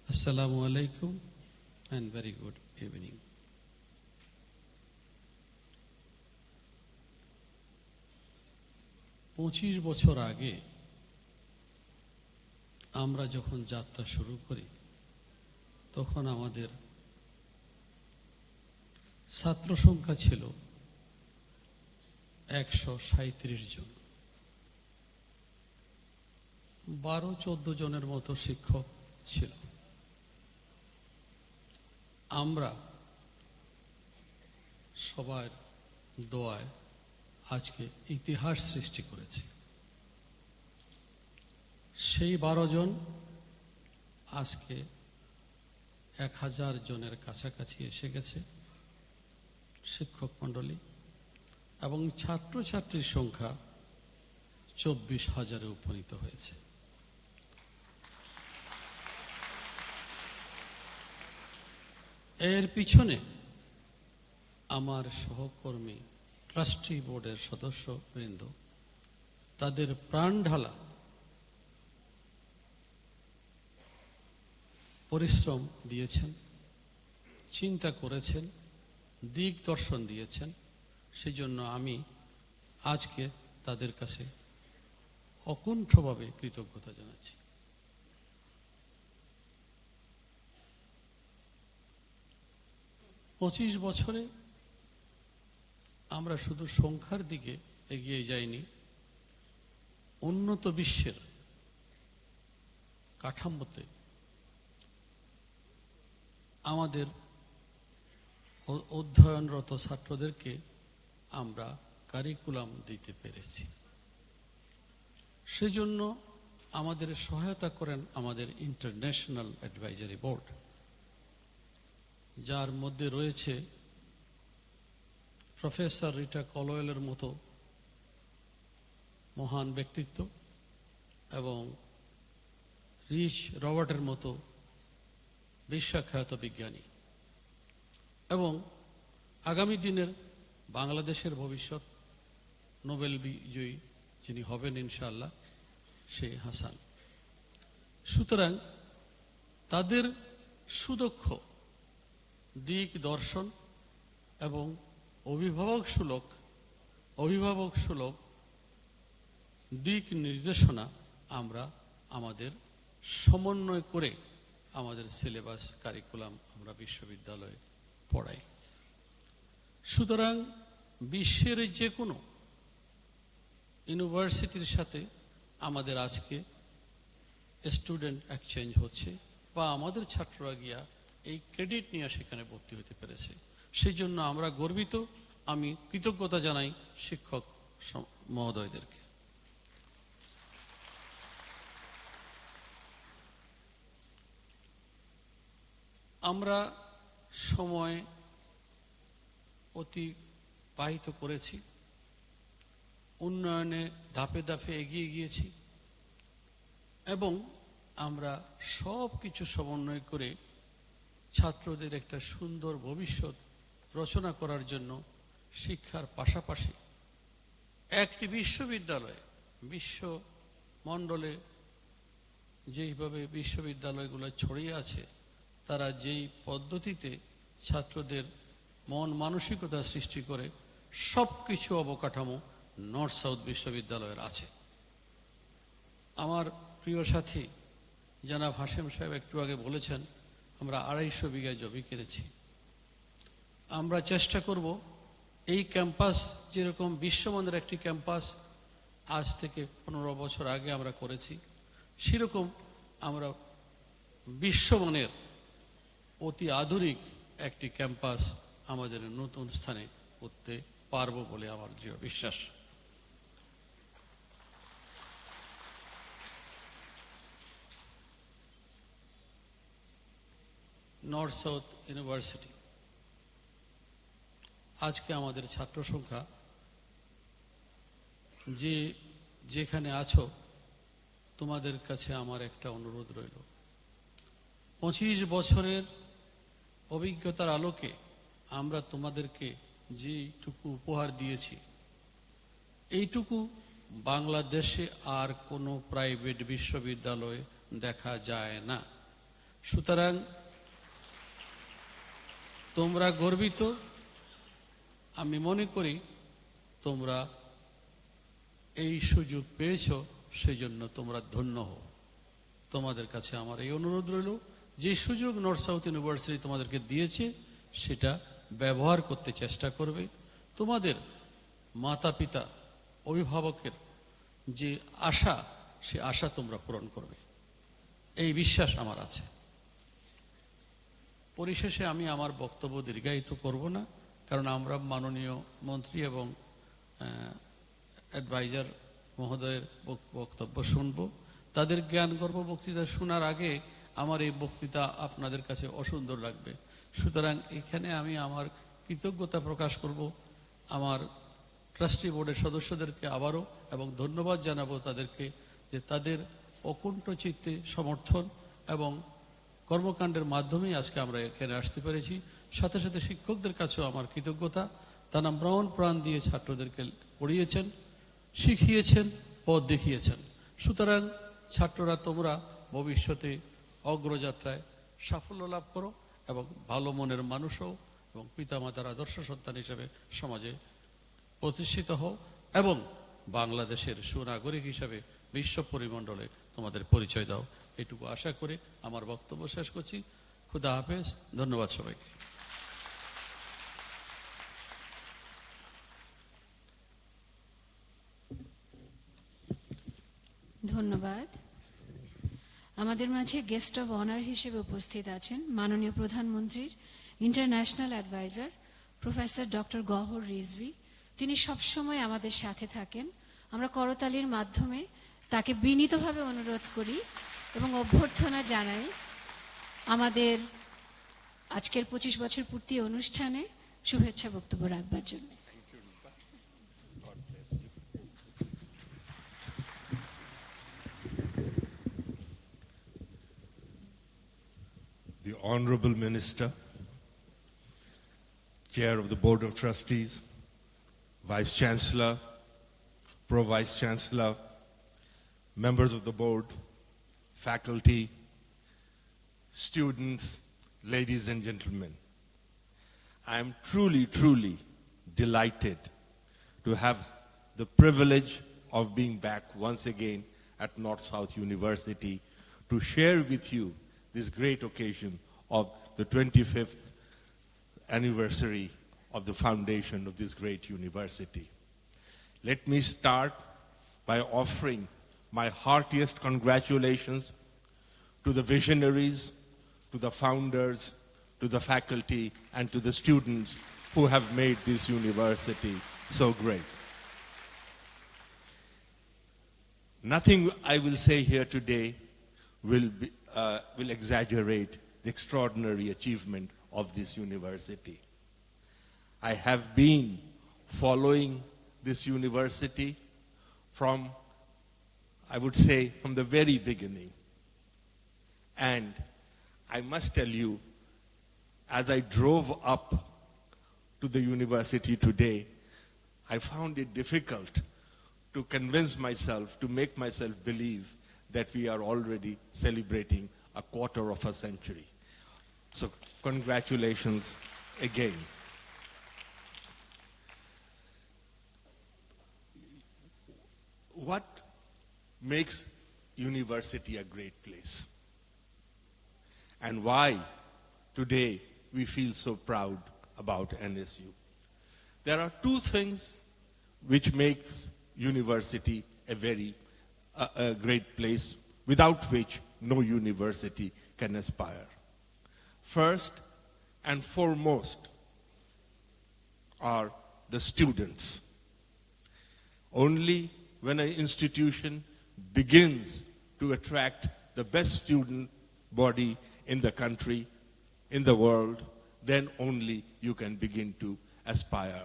আসসালামু আলাইকুম অ্যান্ড ভেরি গুড ইভিনিং। পঁচিশ বছর আগে আমরা যখন যাত্রা শুরু করি তখন আমাদের ছাত্র সংখ্যা ছিল 137 জন, 12-14 জনের মতো শিক্ষক ছিল। আমরা সবার দোয়ায় আজকে ইতিহাস সৃষ্টি করেছি। সেই 12 জন আজকে 1000 জনের কাছাকাছি এসে গেছে শিক্ষক মণ্ডলী, এবং ছাত্রছাত্রীর সংখ্যা 24,000-এ উপনীত হয়েছে। এর পিছনে আমার সহকর্মী ট্রাস্টি বোর্ডের সদস্যবৃন্দ তাদের প্রাণ ঢালা পরিশ্রম দিয়েছেন, চিন্তা করেছেন, দিক দর্শন দিয়েছেন। সেই জন্য আমি আজকে তাদের কাছে অকুণ্ঠভাবে কৃতজ্ঞতা জানাচ্ছি। পঁচিশ বছরে আমরা শুধু সংখ্যার দিকে এগিয়ে যাইনি, উন্নত বিশ্বের কাঠামোতে আমাদের অধ্যয়নরত ছাত্রদেরকে আমরা কারিকুলাম দিতে পেরেছি। সেজন্য আমাদের সহায়তা করেন আমাদের ইন্টারন্যাশনাল অ্যাডভাইজারি বোর্ড, যার মধ্যে রয়েছে প্রফেসর রিটা কলওয়েলের মতো মহান ব্যক্তিত্ব এবং রিচ রবার্টের মতো বিশ্বখ্যাত বিজ্ঞানী, এবং আগামী দিনের বাংলাদেশের ভবিষ্যৎ নোবেল বিজয়ী যিনি হবেন ইনশাআল্লাহ, সে হাসান। সুতরাং তাদের সুদক্ষ দিক দর্শন এবং অভিভাবক সুলভ দিক নির্দেশনা আমরা আমাদের সমন্বয় করে আমাদের সিলেবাস কারিকুলাম আমরা বিশ্ববিদ্যালয়ে পড়াই। সুতরাং বিশ্বের যে কোনো ইউনিভার্সিটির সাথে আমাদের আজকে স্টুডেন্ট এক্সচেঞ্জ হচ্ছে, বা আমাদের ছাত্ররা গিয়া এই ক্রেডিট নিয়ে সেখানে ভর্তি হতে পেরেছে। সেই জন্য আমরা গর্বিত। আমি কৃতজ্ঞতা জানাই শিক্ষক মহোদয়দেরকে। আমরা সময় অতিবাহিত করেছি, উন্নয়নে ধাপে ধাপে এগিয়ে গিয়েছি, এবং আমরা সব কিছু সমন্বয় করে ছাত্রদের একটা সুন্দর ভবিষ্যৎ রচনা করার জন্য শিক্ষার পাশাপাশি একটি বিশ্ববিদ্যালয়ে বিশ্বমণ্ডলে যেইভাবে বিশ্ববিদ্যালয়গুলো ছড়িয়ে আছে, তারা যেই পদ্ধতিতে ছাত্রদের মন মানসিকতা সৃষ্টি করে, সব কিছু অবকাঠামো নর্থ সাউথ বিশ্ববিদ্যালয়ের আছে। আমার প্রিয় সাথী জনাব হাশেম সাহেব একটু আগে বলেছেন, আমরা 250 বিঘায় জমি কিনেছি। আমরা চেষ্টা করব এই ক্যাম্পাস যেরকম বিশ্বমানের একটি ক্যাম্পাস আজ থেকে 15 বছর আগে আমরা করেছি, সেরকম আমরা বিশ্বমানের অতি আধুনিক একটি ক্যাম্পাস আমাদের নতুন স্থানে করতে পারবো বলে আমার দৃঢ় বিশ্বাস। নর্থ সাউথ ইউনিভার্সিটি, আজকে আমাদের ছাত্র সংখ্যা যেখানে আছো, তোমাদের কাছে আমার একটা অনুরোধ রইল, 25 বছরের অভিজ্ঞতার আলোকে আমরা তোমাদেরকে যেইটুকু উপহার দিয়েছি, এইটুকু বাংলাদেশে আর কোনো প্রাইভেট বিশ্ববিদ্যালয়ে দেখা যায় না। সুতরাং তোমরা গর্বিত, আমি মনে করি তোমরা এই সুযোগ পেয়েছ, সেজন্য তোমরা ধন্য হও। তোমাদের কাছে আমার এই অনুরোধ রইল, যে সুযোগ নর্থ সাউথ ইউনিভার্সিটি তোমাদেরকে দিয়েছে সেটা ব্যবহার করতে চেষ্টা করবে। তোমাদের মাতা পিতা অভিভাবকের যে আশা, সে আশা তোমরা পূরণ করবে, এই বিশ্বাস আমার আছে। পরিশেষে আমি আমার বক্তব্য দীর্ঘায়িত করব না, কারণ আমরা মাননীয় মন্ত্রী এবং অ্যাডভাইজার মহোদয়ের বক্তব্য শুনব। তাদের জ্ঞানগর্ভ বক্তৃতা শোনার আগে আমার এই বক্তৃতা আপনাদের কাছে অসুন্দর লাগবে। সুতরাং এখানে আমি আমার কৃতজ্ঞতা প্রকাশ করব আমার ট্রাস্টি বোর্ডের সদস্যদেরকে আবারও, এবং ধন্যবাদ জানাবো তাদেরকে যে তাদের অকুণ্ঠ চিত্তে সমর্থন এবং কর্মকাণ্ডের মাধ্যমেই আজকে আমরা এখানে আসতে পেরেছি। সাথে সাথে শিক্ষকদের কাছেও আমার কৃতজ্ঞতা, তারা প্রাণ দিয়ে ছাত্রদেরকে পড়িয়েছেন, শিখিয়েছেন, পথ দেখিয়েছেন। সুতরাং ছাত্ররা তোমরা ভবিষ্যতে অগ্রযাত্রায় সাফল্য লাভ করো এবং ভালো মনের মানুষ হও এবং পিতামাতার আদর্শ সন্তান হিসেবে সমাজে প্রতিষ্ঠিত হও এবং বাংলাদেশের সুনাগরিক হিসেবে বিশ্ব পরিমণ্ডলে তোমাদের পরিচয় দাও। এটুকু আশা করে আমার বক্তব্য শেষ করছি। খুদা হাফেজ, ধন্যবাদ সবাইকে। ধন্যবাদ। আমাদের মাঝে গেস্ট অব অনার হিসেবে উপস্থিত আছেন মাননীয় প্রধানমন্ত্রীর ইন্টারন্যাশনাল অ্যাডভাইজার প্রফেসর ডক্টর গহর রিজভী। তিনি সবসময় আমাদের সাথে থাকেন। আমরা করতালির মাধ্যমে তাকে বিনীতভাবে অনুরোধ করি এবং অভ্যর্থনা জানাই আমাদের আজকের 25 বছর পূর্তি অনুষ্ঠানে শুভেচ্ছা বক্তব্য রাখবার জন্য। The Honorable Minister, Chair of the Board of Trustees, Vice Chancellor, Pro-Vice Chancellor, members of the board, faculty, students, ladies and gentlemen. I am truly delighted to have the privilege of being back once again at North-South University to share with you this great occasion of the 25th anniversary of the foundation of this great university. Let me start by offering my heartiest congratulations to the visionaries, to the founders, to the faculty, and to the students who have made this university so great. Nothing I will say here today will exaggerate the extraordinary achievement of this university. I have been following this university from, I would say, from the very beginning. And I must tell you, as I drove up to the university today, I found it difficult to convince myself, to make myself believe that we are already celebrating a quarter of a century. So congratulations again. What makes university a great place? And why today we feel so proud about NSU? There are two things which makes university a very great place, without which no university can aspire. First and foremost are the students. Only when an institution begins to attract the best student body in the country, in the world, then only you can begin to aspire.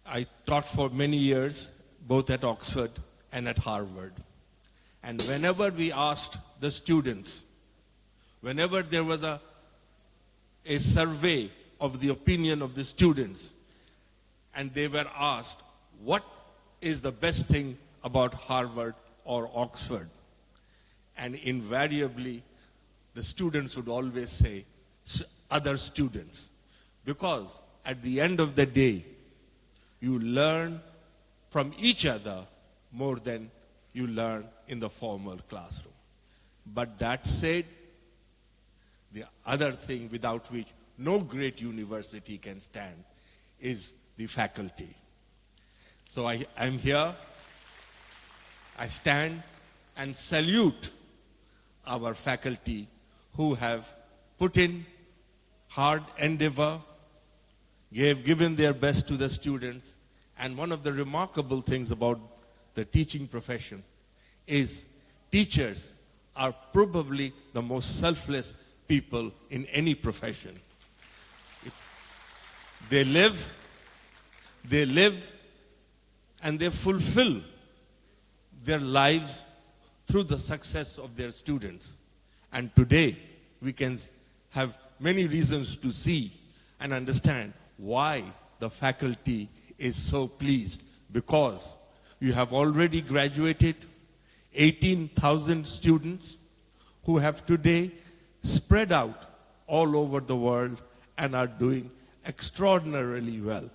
I taught for many years, both at Oxford and at Harvard. And whenever we asked the students, whenever there was a survey of the opinion of the students, and they were asked, what is the best thing about Harvard or Oxford? And invariably, the students would always say, other students. Because at the end of the day, you learn from each other more than you learn in the formal classroom. But that said, the other thing without which no great university can stand is the faculty. So I'm here, I stand and salute our faculty who have put in hard endeavor, given their best to the students. And one of the remarkable things about the teaching profession is teachers are probably the most selfless people in any profession. They live, and they fulfill their lives through the success of their students. And today, we can have many reasons to see and understand why the faculty is so pleased, because you have already graduated 18,000 students who have today spread out all over the world and are doing extraordinarily well.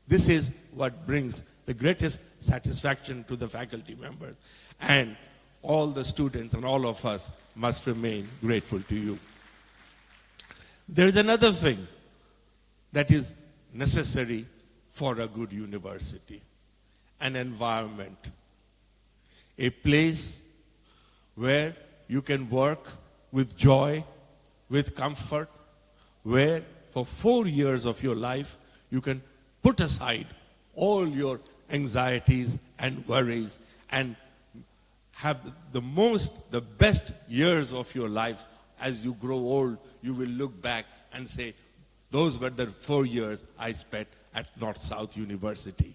This is what brings the greatest satisfaction to the faculty members, and all the students and all of us must remain grateful to you. There is another thing that is necessary for a good university: an environment, a place where you can work with joy, with comfort, where for 4 years of your life you can put aside all your anxieties and worries and have the best years of your life. As you grow old, you will look back and say, those were the 4 years I spent at North-South University.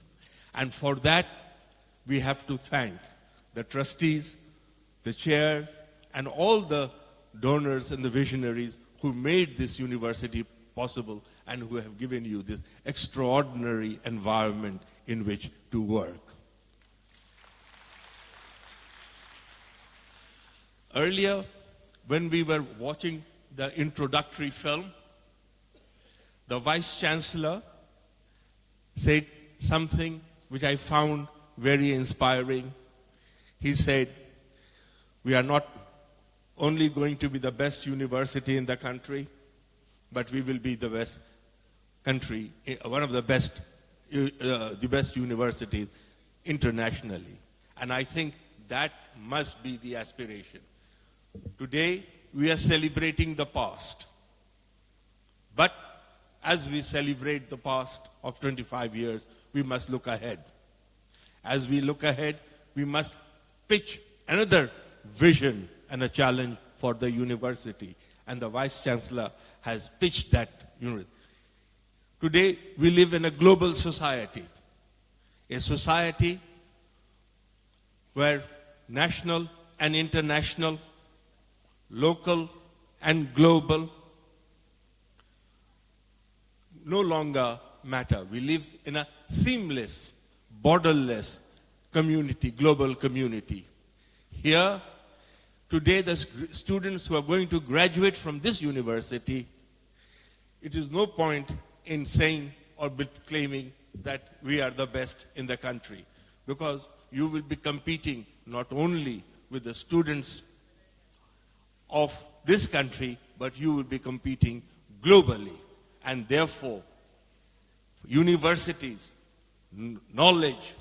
And for that, we have to thank the trustees, the chair, and all the donors and the visionaries who made this university possible and who have given you this extraordinary environment in which to work. Earlier, when we were watching the introductory film, the Vice Chancellor said something which I found very inspiring. He said, we are not only going to be the best university in the country, but we will be the best country, one of the best universities internationally. And I think that must be the aspiration. Today, we are celebrating the past. But as we celebrate the past of 25 years, we must look ahead. As we look ahead, we must pitch another vision and a challenge for the university. And the Vice Chancellor has pitched that unit. Today, we live in a global society. A society where national and international, local and global no longer matter. We live in a seamless borderless community, global community. Here, today, the students who are going to graduate from this university, it is no point in saying or claiming that we are the best in the country, because you will be competing not only with the students of this country, but you will be competing globally. And therefore, universities, knowledge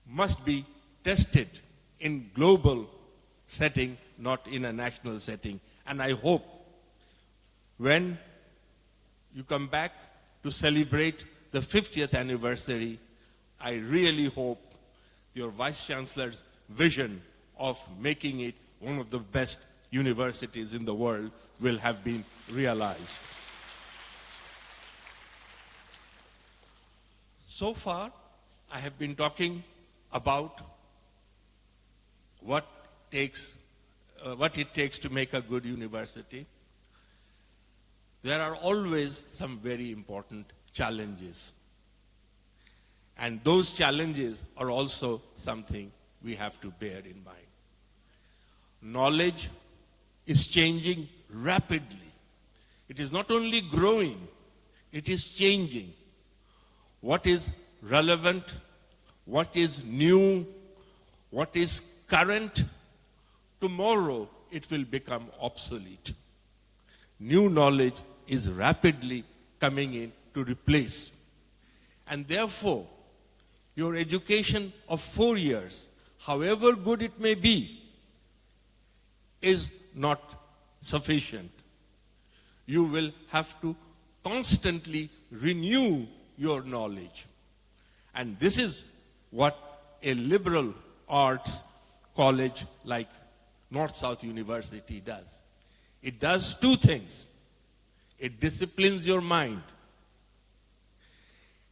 must be tested in global setting, not in a national setting. And I hope when you come back to celebrate the 50th anniversary, I really hope your Vice Chancellor's vision of making it one of the best universities in the world will have been realized. So far, I have been talking about what it takes to make a good university. There are always some very important challenges. And those challenges are also something we have to bear in mind. Knowledge is changing rapidly. It is not only growing, it is changing. What is relevant, what is new, what is current, tomorrow it will become obsolete. New knowledge is rapidly coming in to replace. And therefore, your education of 4 years, however good it may be, is not sufficient. You will have to constantly renew your knowledge. And this is what a liberal arts college like North-South University does. It does two things. It disciplines your mind.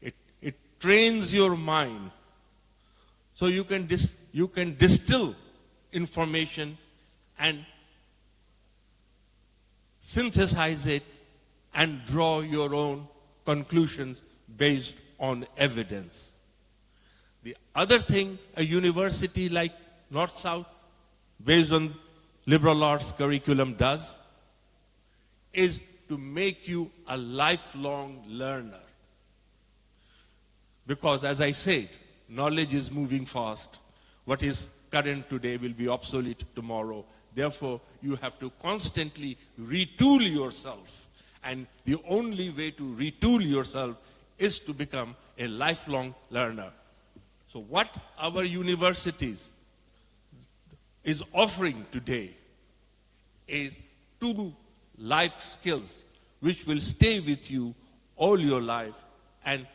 It trains your mind so you can distill information and synthesize it and draw your own conclusions based on evidence. The other thing a university like North-South, based on liberal arts curriculum, does is to make you a lifelong learner. Because as I said, knowledge is moving fast. What is current today will be obsolete tomorrow. Therefore, you have to constantly retool yourself. And the only way to retool yourself is to become a lifelong learner. So what our universities is offering today is 2 life skills which will stay with you all your life, and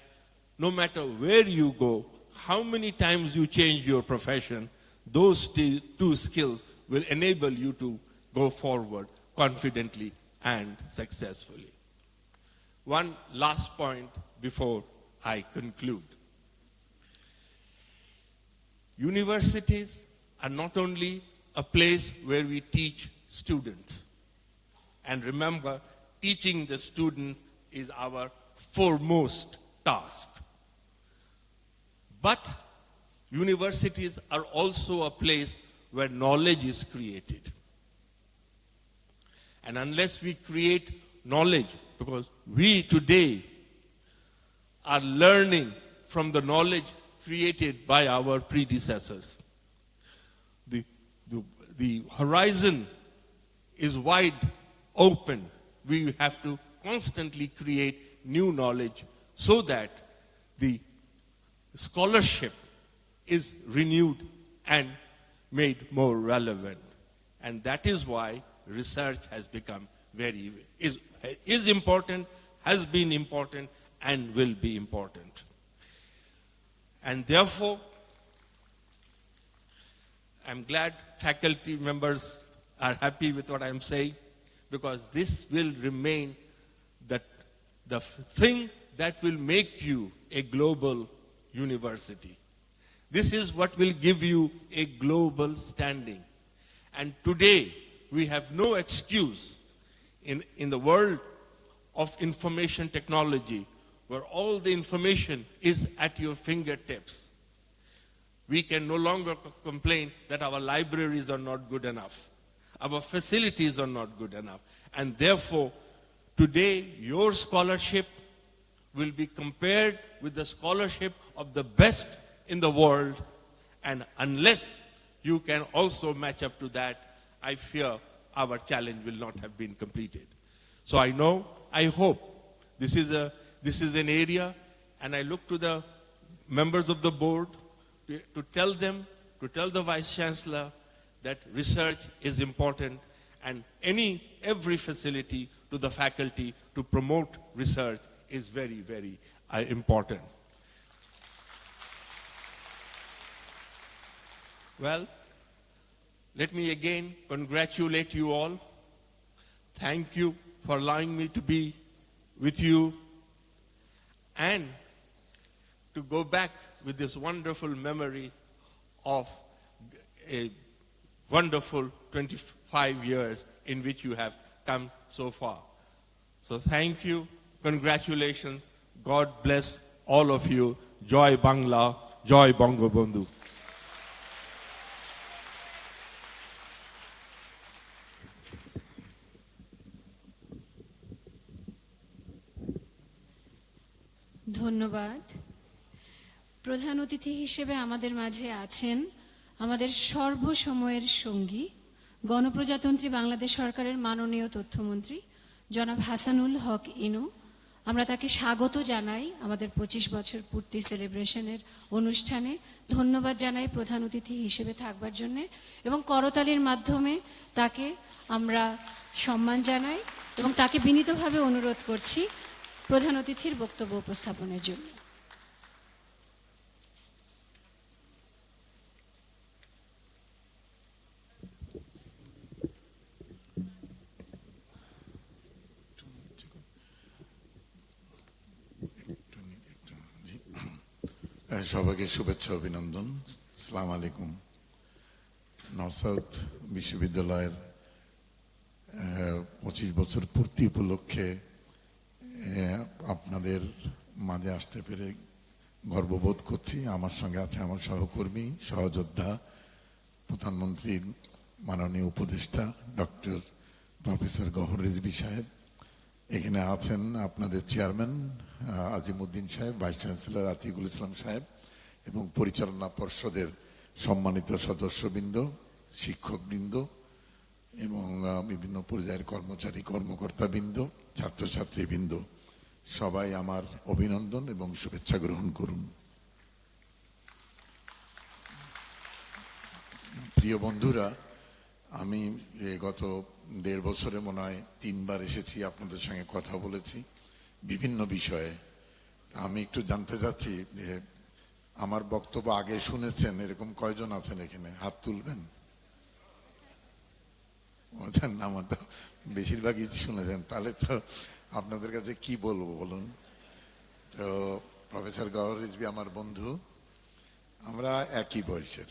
no matter where you go, how many times you change your profession, those 2 skills will enable you to go forward confidently and successfully. One last point before I conclude. Universities are not only a place where we teach students. And remember, teaching the students is our foremost task. But universities are also a place where knowledge is created. And unless we create knowledge, because we today are learning from the knowledge created by our predecessors. The horizon is wide open. We have to constantly create new knowledge so that the scholarship is renewed and made more relevant. And that is why research has become is important, has been important, and will be important. And therefore, I'm glad faculty members are happy with what I'm saying, because this will remain the thing that will make you a global university. This is what will give you a global standing. And today, we have no excuse in the world of information technology where all the information is at your fingertips. We can no longer complain that our libraries are not good enough. Our facilities are not good enough. And therefore, today, your scholarship will be compared with the scholarship of the best in the world. And unless you can also match up to that, I fear our challenge will not have been completed. So I hope this is an area, and I look to the members of the board to tell the Vice Chancellor that research is important, and every facility to the faculty to promote research is very, very important. Well, let me again congratulate you all. Thank you for allowing me to be with you and to go back with this wonderful memory of a wonderful 25 years in which you have come so far. So thank you, congratulations, God bless all of you. Joy Bangla, Joy Bangabandhu. ধন্যবাদ। প্রধান অতিথি হিসেবে আমাদের মাঝে আছেন আমাদের সর্বসময়ের সঙ্গী, গণপ্রজাতন্ত্রী বাংলাদেশ সরকারের মাননীয় তথ্যমন্ত্রী জনাব হাসানুল হক ইনু। আমরা তাকে স্বাগত জানাই আমাদের 25 বছর পূর্তি সেলিব্রেশনের অনুষ্ঠানে। ধন্যবাদ জানাই প্রধান অতিথি হিসেবে থাকবার জন্য, এবং করতালির মাধ্যমে তাকে আমরা সম্মান জানাই এবং তাকে বিনীতভাবে অনুরোধ করছি প্রধান অতিথির বক্তব্য উপস্থাপনের জন্য। সবাইকে শুভেচ্ছা অভিনন্দন। আসসালামু আলাইকুম। নর্থ সাউথ বিশ্ববিদ্যালয়ের 25 বছর পূর্তি উপলক্ষে আপনাদের মাঝে আসতে পেরে গর্ববোধ করছি। আমার সঙ্গে আছে আমার সহকর্মী, সহযোদ্ধা, প্রধানমন্ত্রীর মাননীয় উপদেষ্টা ডক্টর প্রফেসর গওহর রিজভী সাহেব। এখানে আছেন আপনাদের চেয়ারম্যান আজিমউদ্দিন সাহেব, ভাইস চ্যান্সেলর আতিকুল ইসলাম সাহেব এবং পরিচালনা পর্ষদের সম্মানিত সদস্যবৃন্দ, শিক্ষকবৃন্দ এবং বিভিন্ন পর্যায়ের কর্মচারী কর্মকর্তাবৃন্দ, ছাত্রছাত্রীবৃন্দ, সবাই আমার অভিনন্দন এবং শুভেচ্ছা গ্রহণ করুন। প্রিয় বন্ধুরা, আমি গত 1.5 বছরে মনে হয় 3 বার এসেছি, আপনাদের সঙ্গে কথা বলেছি বিভিন্ন বিষয়ে। আমি একটু জানতে চাচ্ছি যে আমার বক্তব্য আগে শুনেছেন এরকম কয়জন আছেন এখানে? হাত তুলবেন। আমার তো বেশিরভাগই শুনেছেন, তাহলে তো আপনাদের কাছে কি বলবো বলুন। তো প্রফেসর গওহর রিজভী আমার বন্ধু, আমরা একই বয়সের,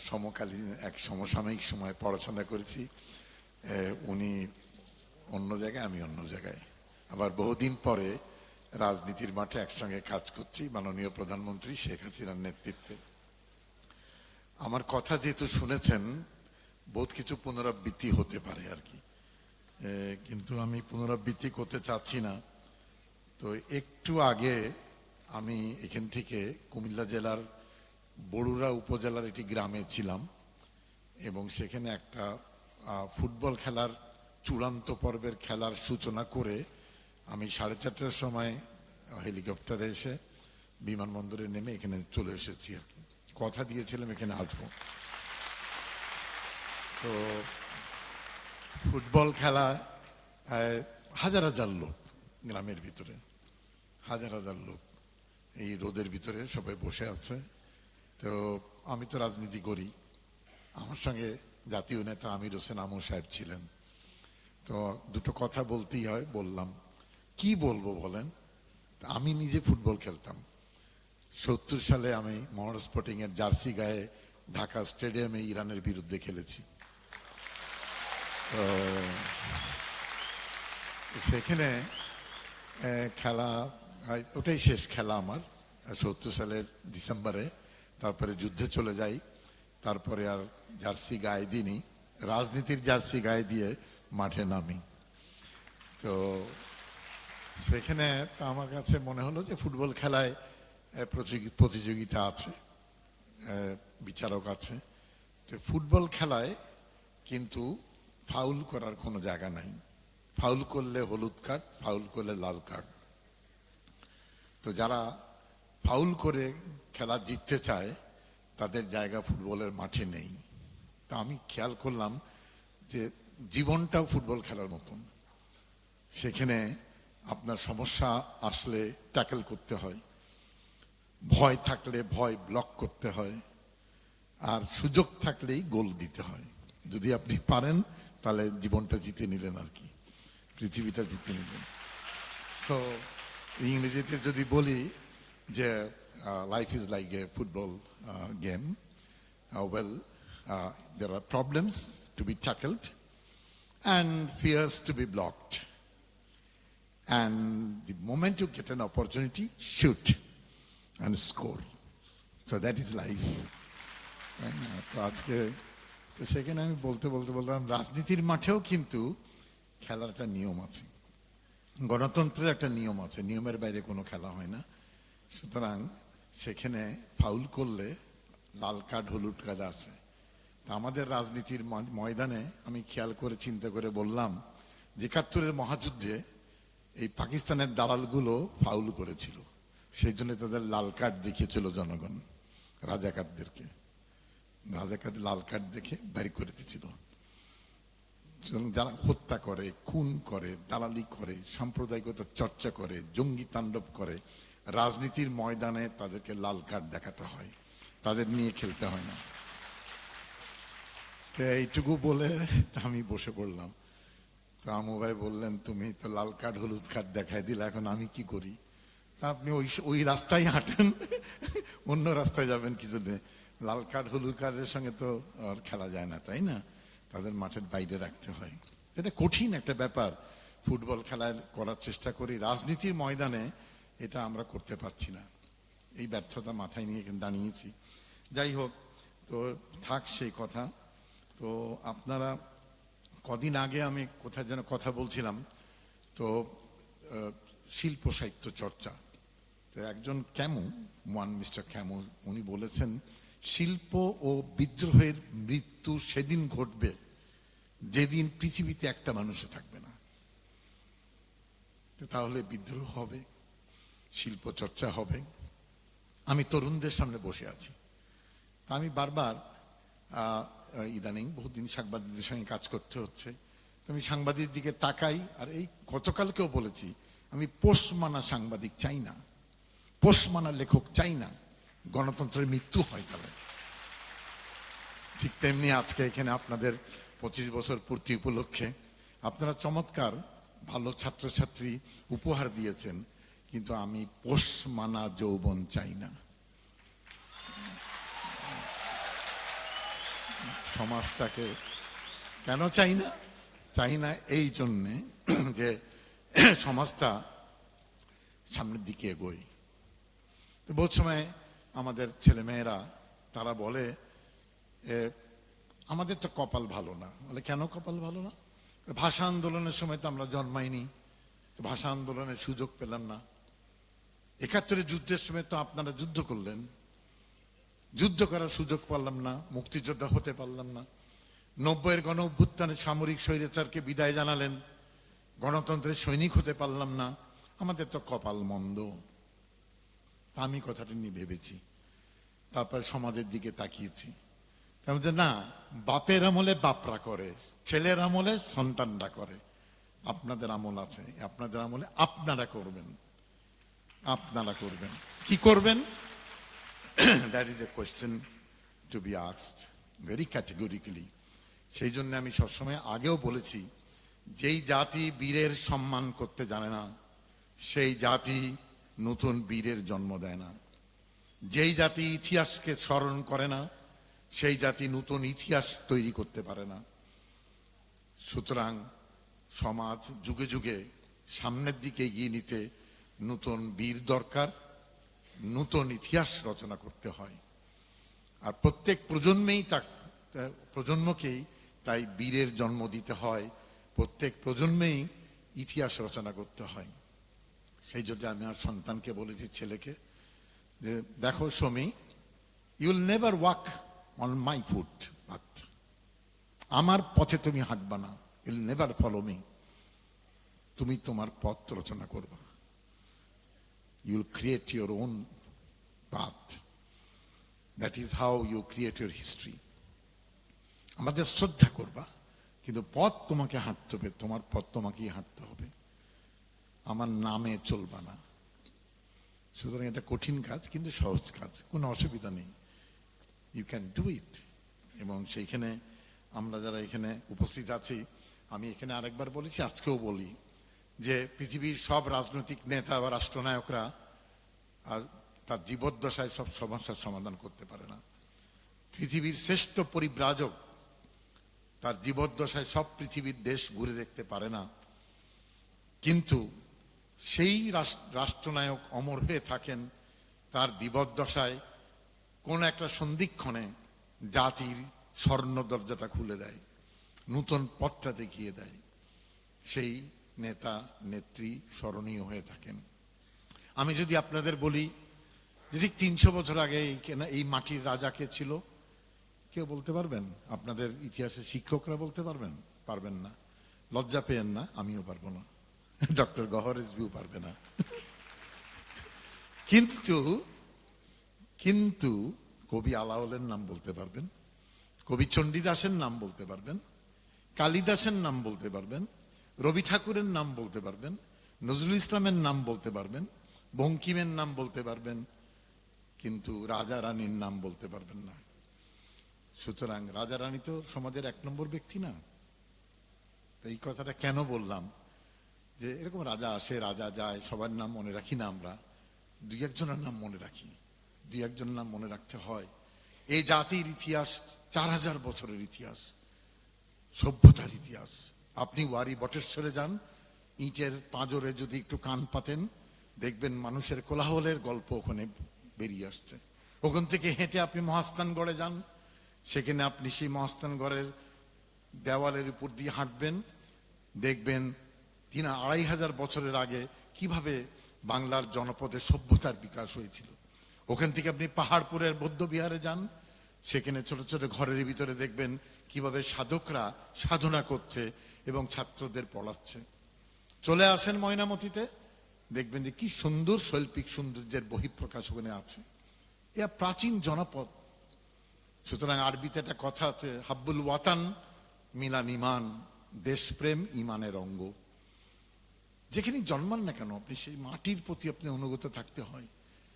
সমকালীন এক সমসাময়িক সময় পড়াশোনা করেছি। উনি অন্য জায়গায়, আমি অন্য জায়গায়, আবার বহুদিন পরে রাজনীতির মাঠে একসঙ্গে কাজ করছি মাননীয় প্রধানমন্ত্রী শেখ হাসিনার নেতৃত্বে। আমার কথা যেহেতু শুনেছেন, বহুত কিছু পুনরাবৃত্তি হতে পারে আর কি, কিন্তু আমি পুনরাবৃত্তি করতে চাচ্ছি না। তো একটু আগে আমি এখান থেকে কুমিল্লা জেলার বরুড়া উপজেলার একটি গ্রামে ছিলাম এবং সেখানে একটা ফুটবল খেলার চূড়ান্ত পর্বের খেলার সূচনা করে আমি 4:30টার সময় হেলিকপ্টারে এসে বিমানবন্দরে নেমে এখানে চলে এসেছি আর কি। কথা দিয়েছিলাম এখানে আসবো। তো ফুটবল খেলা হাজার হাজার লোক, গ্রামের ভিতরে হাজার হাজার লোক এই রোদের ভিতরে সবাই বসে আছে। তো আমি তো রাজনীতি করি, আমার সঙ্গে জাতীয় নেতা আমির হোসেন আমু সাহেব ছিলেন। তো দুটো কথা বলতেই হয়, বললাম। কি বলবো বলেন? আমি নিজে ফুটবল খেলতাম। 70 সালে আমি মহর স্পোর্টিং এর জার্সি গায়ে ঢাকা স্টেডিয়ামে ইরানের বিরুদ্ধে খেলেছি। তো সেখানে খেলা ওটাই শেষ খেলা আমার 70 সালের ডিসেম্বরে। তারপরে যুদ্ধে চলে যাই, তারপরে আর জার্সি গায়ে দিইনি, রাজনীতির জার্সি গায়ে দিয়ে মাঠে নামি। তো সেখানে তো আমার কাছে মনে হলো যে ফুটবল খেলায় প্রতিযোগিতা আছে, বিচারক আছে, তো ফুটবল খেলায় কিন্তু ফাউল করার কোনো জায়গা নাই। ফাউল করলে হলুদ কার্ড, ফাউল করলে লাল কার্ড। তো যারা ফাউল করে খেলা জিততে চায় তাদের জায়গা ফুটবলের মাঠে নেই। তা আমি খেয়াল করলাম যে জীবনটাও ফুটবল খেলার মতন, সেখানে আপনার সমস্যা আসলে ট্যাকেল করতে হয়, ভয় থাকলে ভয় ব্লক করতে হয়, আর সুযোগ থাকলেই গোল দিতে হয়। যদি আপনি পারেন তাহলে জীবনটা জিতে নিলেন, আর কি পৃথিবীটা জিতে নিলেন। তো ইংরেজিতে যদি বলি যে life is like a football game, well there are problems to be tackled and fears to be blocked, and the moment you get an opportunity, shoot and score. So that is life. তো আজকে তো সেখানে আমি বললাম রাজনীতির মাঠেও কিন্তু খেলার একটা নিয়ম আছে, গণতন্ত্রের একটা নিয়ম আছে, নিয়মের বাইরে কোনো খেলা হয় না। সুতরাং সেখানে ফাউল করলে লাল কার্ড হলুদ কার্ড আছে। তা আমাদের রাজনীতির ময়দানে আমি খেয়াল করে চিন্তা করে বললাম যে ৭১-এর মহাযুদ্ধে এই পাকিস্তানের দালালগুলো ফাউল করেছিল, সেই জন্য তাদের লাল কার্ড দেখিয়েছিল জনগণ, রাজাকারদেরকে লাল কার্ড দেখে বাড়ি করে দিয়েছিল। যারা হত্যা করে, খুন করে, দালালি করে, সাম্প্রদায়িকতার চর্চা করে, জঙ্গি তাণ্ডব করে, রাজনীতির ময়দানে তাদেরকে লাল কার্ড দেখাতে হয়, তাদের নিয়ে খেলতে হয় না। তো এইটুকু বলে আমি বসে পড়লাম। তো আমু ভাই বললেন তুমি তো লাল কার্ড হলুদ কার্ড দেখাই দিলে, এখন আমি কি করি? আপনি ওই রাস্তায় হাঁটেন, অন্য রাস্তায় যাবেন কি জন্য? লাল কার্ড হলুদ কার্ডের সঙ্গে তো আর খেলা যায় না, তাই না? তাদের মাঠের বাইরে রাখতে হয়। এটা কঠিন একটা ব্যাপার। ফুটবল খেলায় করার চেষ্টা করি, রাজনীতির ময়দানে এটা আমরা করতে পারছি না। এই ব্যর্থতা মাথায় নিয়ে দাঁড়িয়েছি। যাই হোক, তো থাক সেই কথা। তো আপনারা কদিন আগে আমি কোথায় যেন কথা বলছিলাম, তো শিল্প সাহিত্য চর্চা, তো একজন মিস্টার ক্যামু উনি বলেছেন শিল্প ও বিদ্রোহের মৃত্যু সেদিন ঘটবে যেদিন পৃথিবীতে একটা মানুষও থাকবে না। তাহলে বিদ্রোহ হবে, শিল্প চর্চা হবে। আমি তরুণদের সামনে বসে আছি, আমি বারবার ইদানিং বহুদিন সাংবাদিকদের সঙ্গে কাজ করতে হচ্ছে, আমি সাংবাদিকদের দিকে তাকাই, আর এই গতকালকেও বলেছি আমি পোষ মানা সাংবাদিক চাই না, পোষ মানা লেখক চাই না, গণতন্ত্রের মৃত্যু হয় তাহলে। ঠিক তেমনি আজকে এখানে আপনাদের 25 বছর পূর্তি উপলক্ষে আপনারা চমৎকার ভালো ছাত্রছাত্রী উপহার দিয়েছেন, কিন্তু আমি পোষ মানা যৌবন চাই না। সমাজটাকে কেন চাই না? চাই না এই জন্যে যে সমাজটা সামনের দিকে এগোয়। বহু সময় আমাদের ছেলেমেয়েরা তারা বলে আমাদের তো কপাল ভালো না। বলে কেন কপাল ভালো না? ভাষা আন্দোলনের সময় তো আমরা জন্মাইনি, ভাষা আন্দোলনের সুযোগ পেলাম না। ৭১-এর যুদ্ধের সময় তো আপনারা যুদ্ধ করলেন, যুদ্ধ করার সুযোগ পারলাম না, মুক্তিযোদ্ধা হতে পারলাম না। ৯০-এর গণ অভ্যুত্থানে সামরিক স্বৈরাচারকে বিদায় জানালেন, গণতন্ত্রের সৈনিক হতে পারলাম না। আমাদের তো কপাল মন্দ। আমি কথাটা নিয়ে ভেবেছি, তারপর সমাজের দিকে তাকিয়েছি, না, বাপের আমলে বাপরা করে, ছেলের আমলে সন্তানরা করে। আপনাদের আমল আছে, আপনাদের আমলে আপনারা করবেন। আপনারা করবেন কি করবেন? That is a question to be asked very categorically. সেই জন্য আমি সবসময় আগেও বলেছি, যেই জাতি বীরের সম্মান করতে জানে না সেই জাতি নতুন বীরের জন্ম দেয় না। যেই জাতি ইতিহাসকে স্মরণ করে না সেই জাতি নতুন ইতিহাস তৈরি করতে পারে না। সুতরাং সমাজ যুগে যুগে সামনের দিকে এগিয়ে নিতে নতুন বীর দরকার, নতুন ইতিহাস রচনা করতে হয়। আর প্রত্যেক প্রজন্মকেই তাই বীরের জন্ম দিতে হয়, প্রত্যেক প্রজন্মেই ইতিহাস রচনা করতে হয়। সেই জন্য আমি আমার সন্তানকে বলেছি, ছেলেকে, যে দেখো Sami, you will never walk on my footpath, আমার পথে তুমি হাঁটবা না, you will never follow me, তুমি তোমার পথ রচনা করবা, you will create your own path, that is how you create your history. আমাদের শ্রদ্ধা করবা, কিন্তু পথ তোমাকে হাঁটতে হবে, তোমার পথ তোমাকেই হাঁটতে হবে, আমার নামে চলবা না। সুতরাং এটা কঠিন কাজ, কিন্তু সহজ কাজ, কোনো অসুবিধা নেই, ইউ ক্যান ডু ইট। এবং সেইখানে আমরা যারা এখানে উপস্থিত আছি, আমি এখানে আরেকবার বলেছি, আজকেও বলি, যে পৃথিবীর সব রাজনৈতিক নেতা বা রাষ্ট্রনায়করা আর তার জীবদ্দশায় সব সমস্যার সমাধান করতে পারে না। পৃথিবীর শ্রেষ্ঠ পরিব্রাজক তার জীবদ্দশায় সব পৃথিবীর দেশ ঘুরে দেখতে পারে না, কিন্তু সেই রাষ্ট্রনায়ক অমর হয়ে থাকেন তার জীবদ্দশায় কোন একটা সন্ধিক্ষণে জাতির স্বর্ণ দরজাটা খুলে দেয়, নূতন পথটা দেখিয়ে দেয়। সেই নেতা নেত্রী স্মরণীয় হয়ে থাকেন। আমি যদি আপনাদের বলি যে ঠিক 300 বছর আগে এই মাটির রাজা কে ছিল, কেউ বলতে পারবেন? আপনাদের ইতিহাসের শিক্ষকরা বলতে পারবেন? পারবেন না। লজ্জা পেয়েন না, আমিও পারবো না, ডক্টর গওহর রিজভিও পারবে না। কিন্তু কবি আলাওলের নাম বলতে পারবেন, কবি চণ্ডীদাসের নাম বলতে পারবেন, কালিদাসের নাম বলতে পারবেন, রবি ঠাকুরের নাম বলতে পারবেন, নজরুল ইসলামের নাম বলতে পারবেন, বঙ্কিমের নাম বলতে পারবেন, কিন্তু রাজা রানীর নাম বলতে পারবেন না। সুতরাং রাজা রানী তো সমাজের 1 নম্বর ব্যক্তি না। এই কথাটা কেন বললাম, যে এরকম রাজা আসে রাজা যায়, সবার নাম মনে রাখি না আমরা, 2-1 জনের নাম মনে রাখি, 2-1 জনের নাম মনে রাখতে হয়। এই জাতির ইতিহাস 4000 বছরের ইতিহাস, সভ্যতার ইতিহাস। আপনি ওয়ারি বটেশ্বরে যান, ইটের পাঁজরে যদি একটু কান পাতেন, দেখবেন মানুষের কোলাহলের গল্প ওখানে বেরিয়ে আসছে। ওখান থেকে হেঁটে আপনি মহাস্থানগড়ে যান, সেখানে আপনি সেই মহাস্থানগড়ের দেওয়ালের উপর দিয়ে হাঁটবেন, দেখবেন 3-2500 বছরের আগে কিভাবে বাংলার জনপদে সভ্যতার বিকাশ হয়েছিল। ওখান থেকে আপনি পাহাড়পুরের বৌদ্ধ বিহারে যান, সেখানে ছোট ছোট ঘরের ভিতরে দেখবেন কিভাবে সাধকরা সাধনা করছে এবং ছাত্রদের পড়াচ্ছে। চলে আসেন ময়নামতিতে, দেখবেন যে কি সুন্দর শৈল্পিক সৌন্দর্যের বহিঃপ্রকাশ ওখানে আছে। এ প্রাচীন জনপদ। সুতরাং আরবিতে একটা কথা আছে, হাব্বুল ওয়াতান মিলান ইমান, দেশপ্রেম ইমানের অঙ্গ। যেখানে জন্মান না কেন, আপনি সেই মাটির প্রতি আপনি অনুগত থাকতে হয়।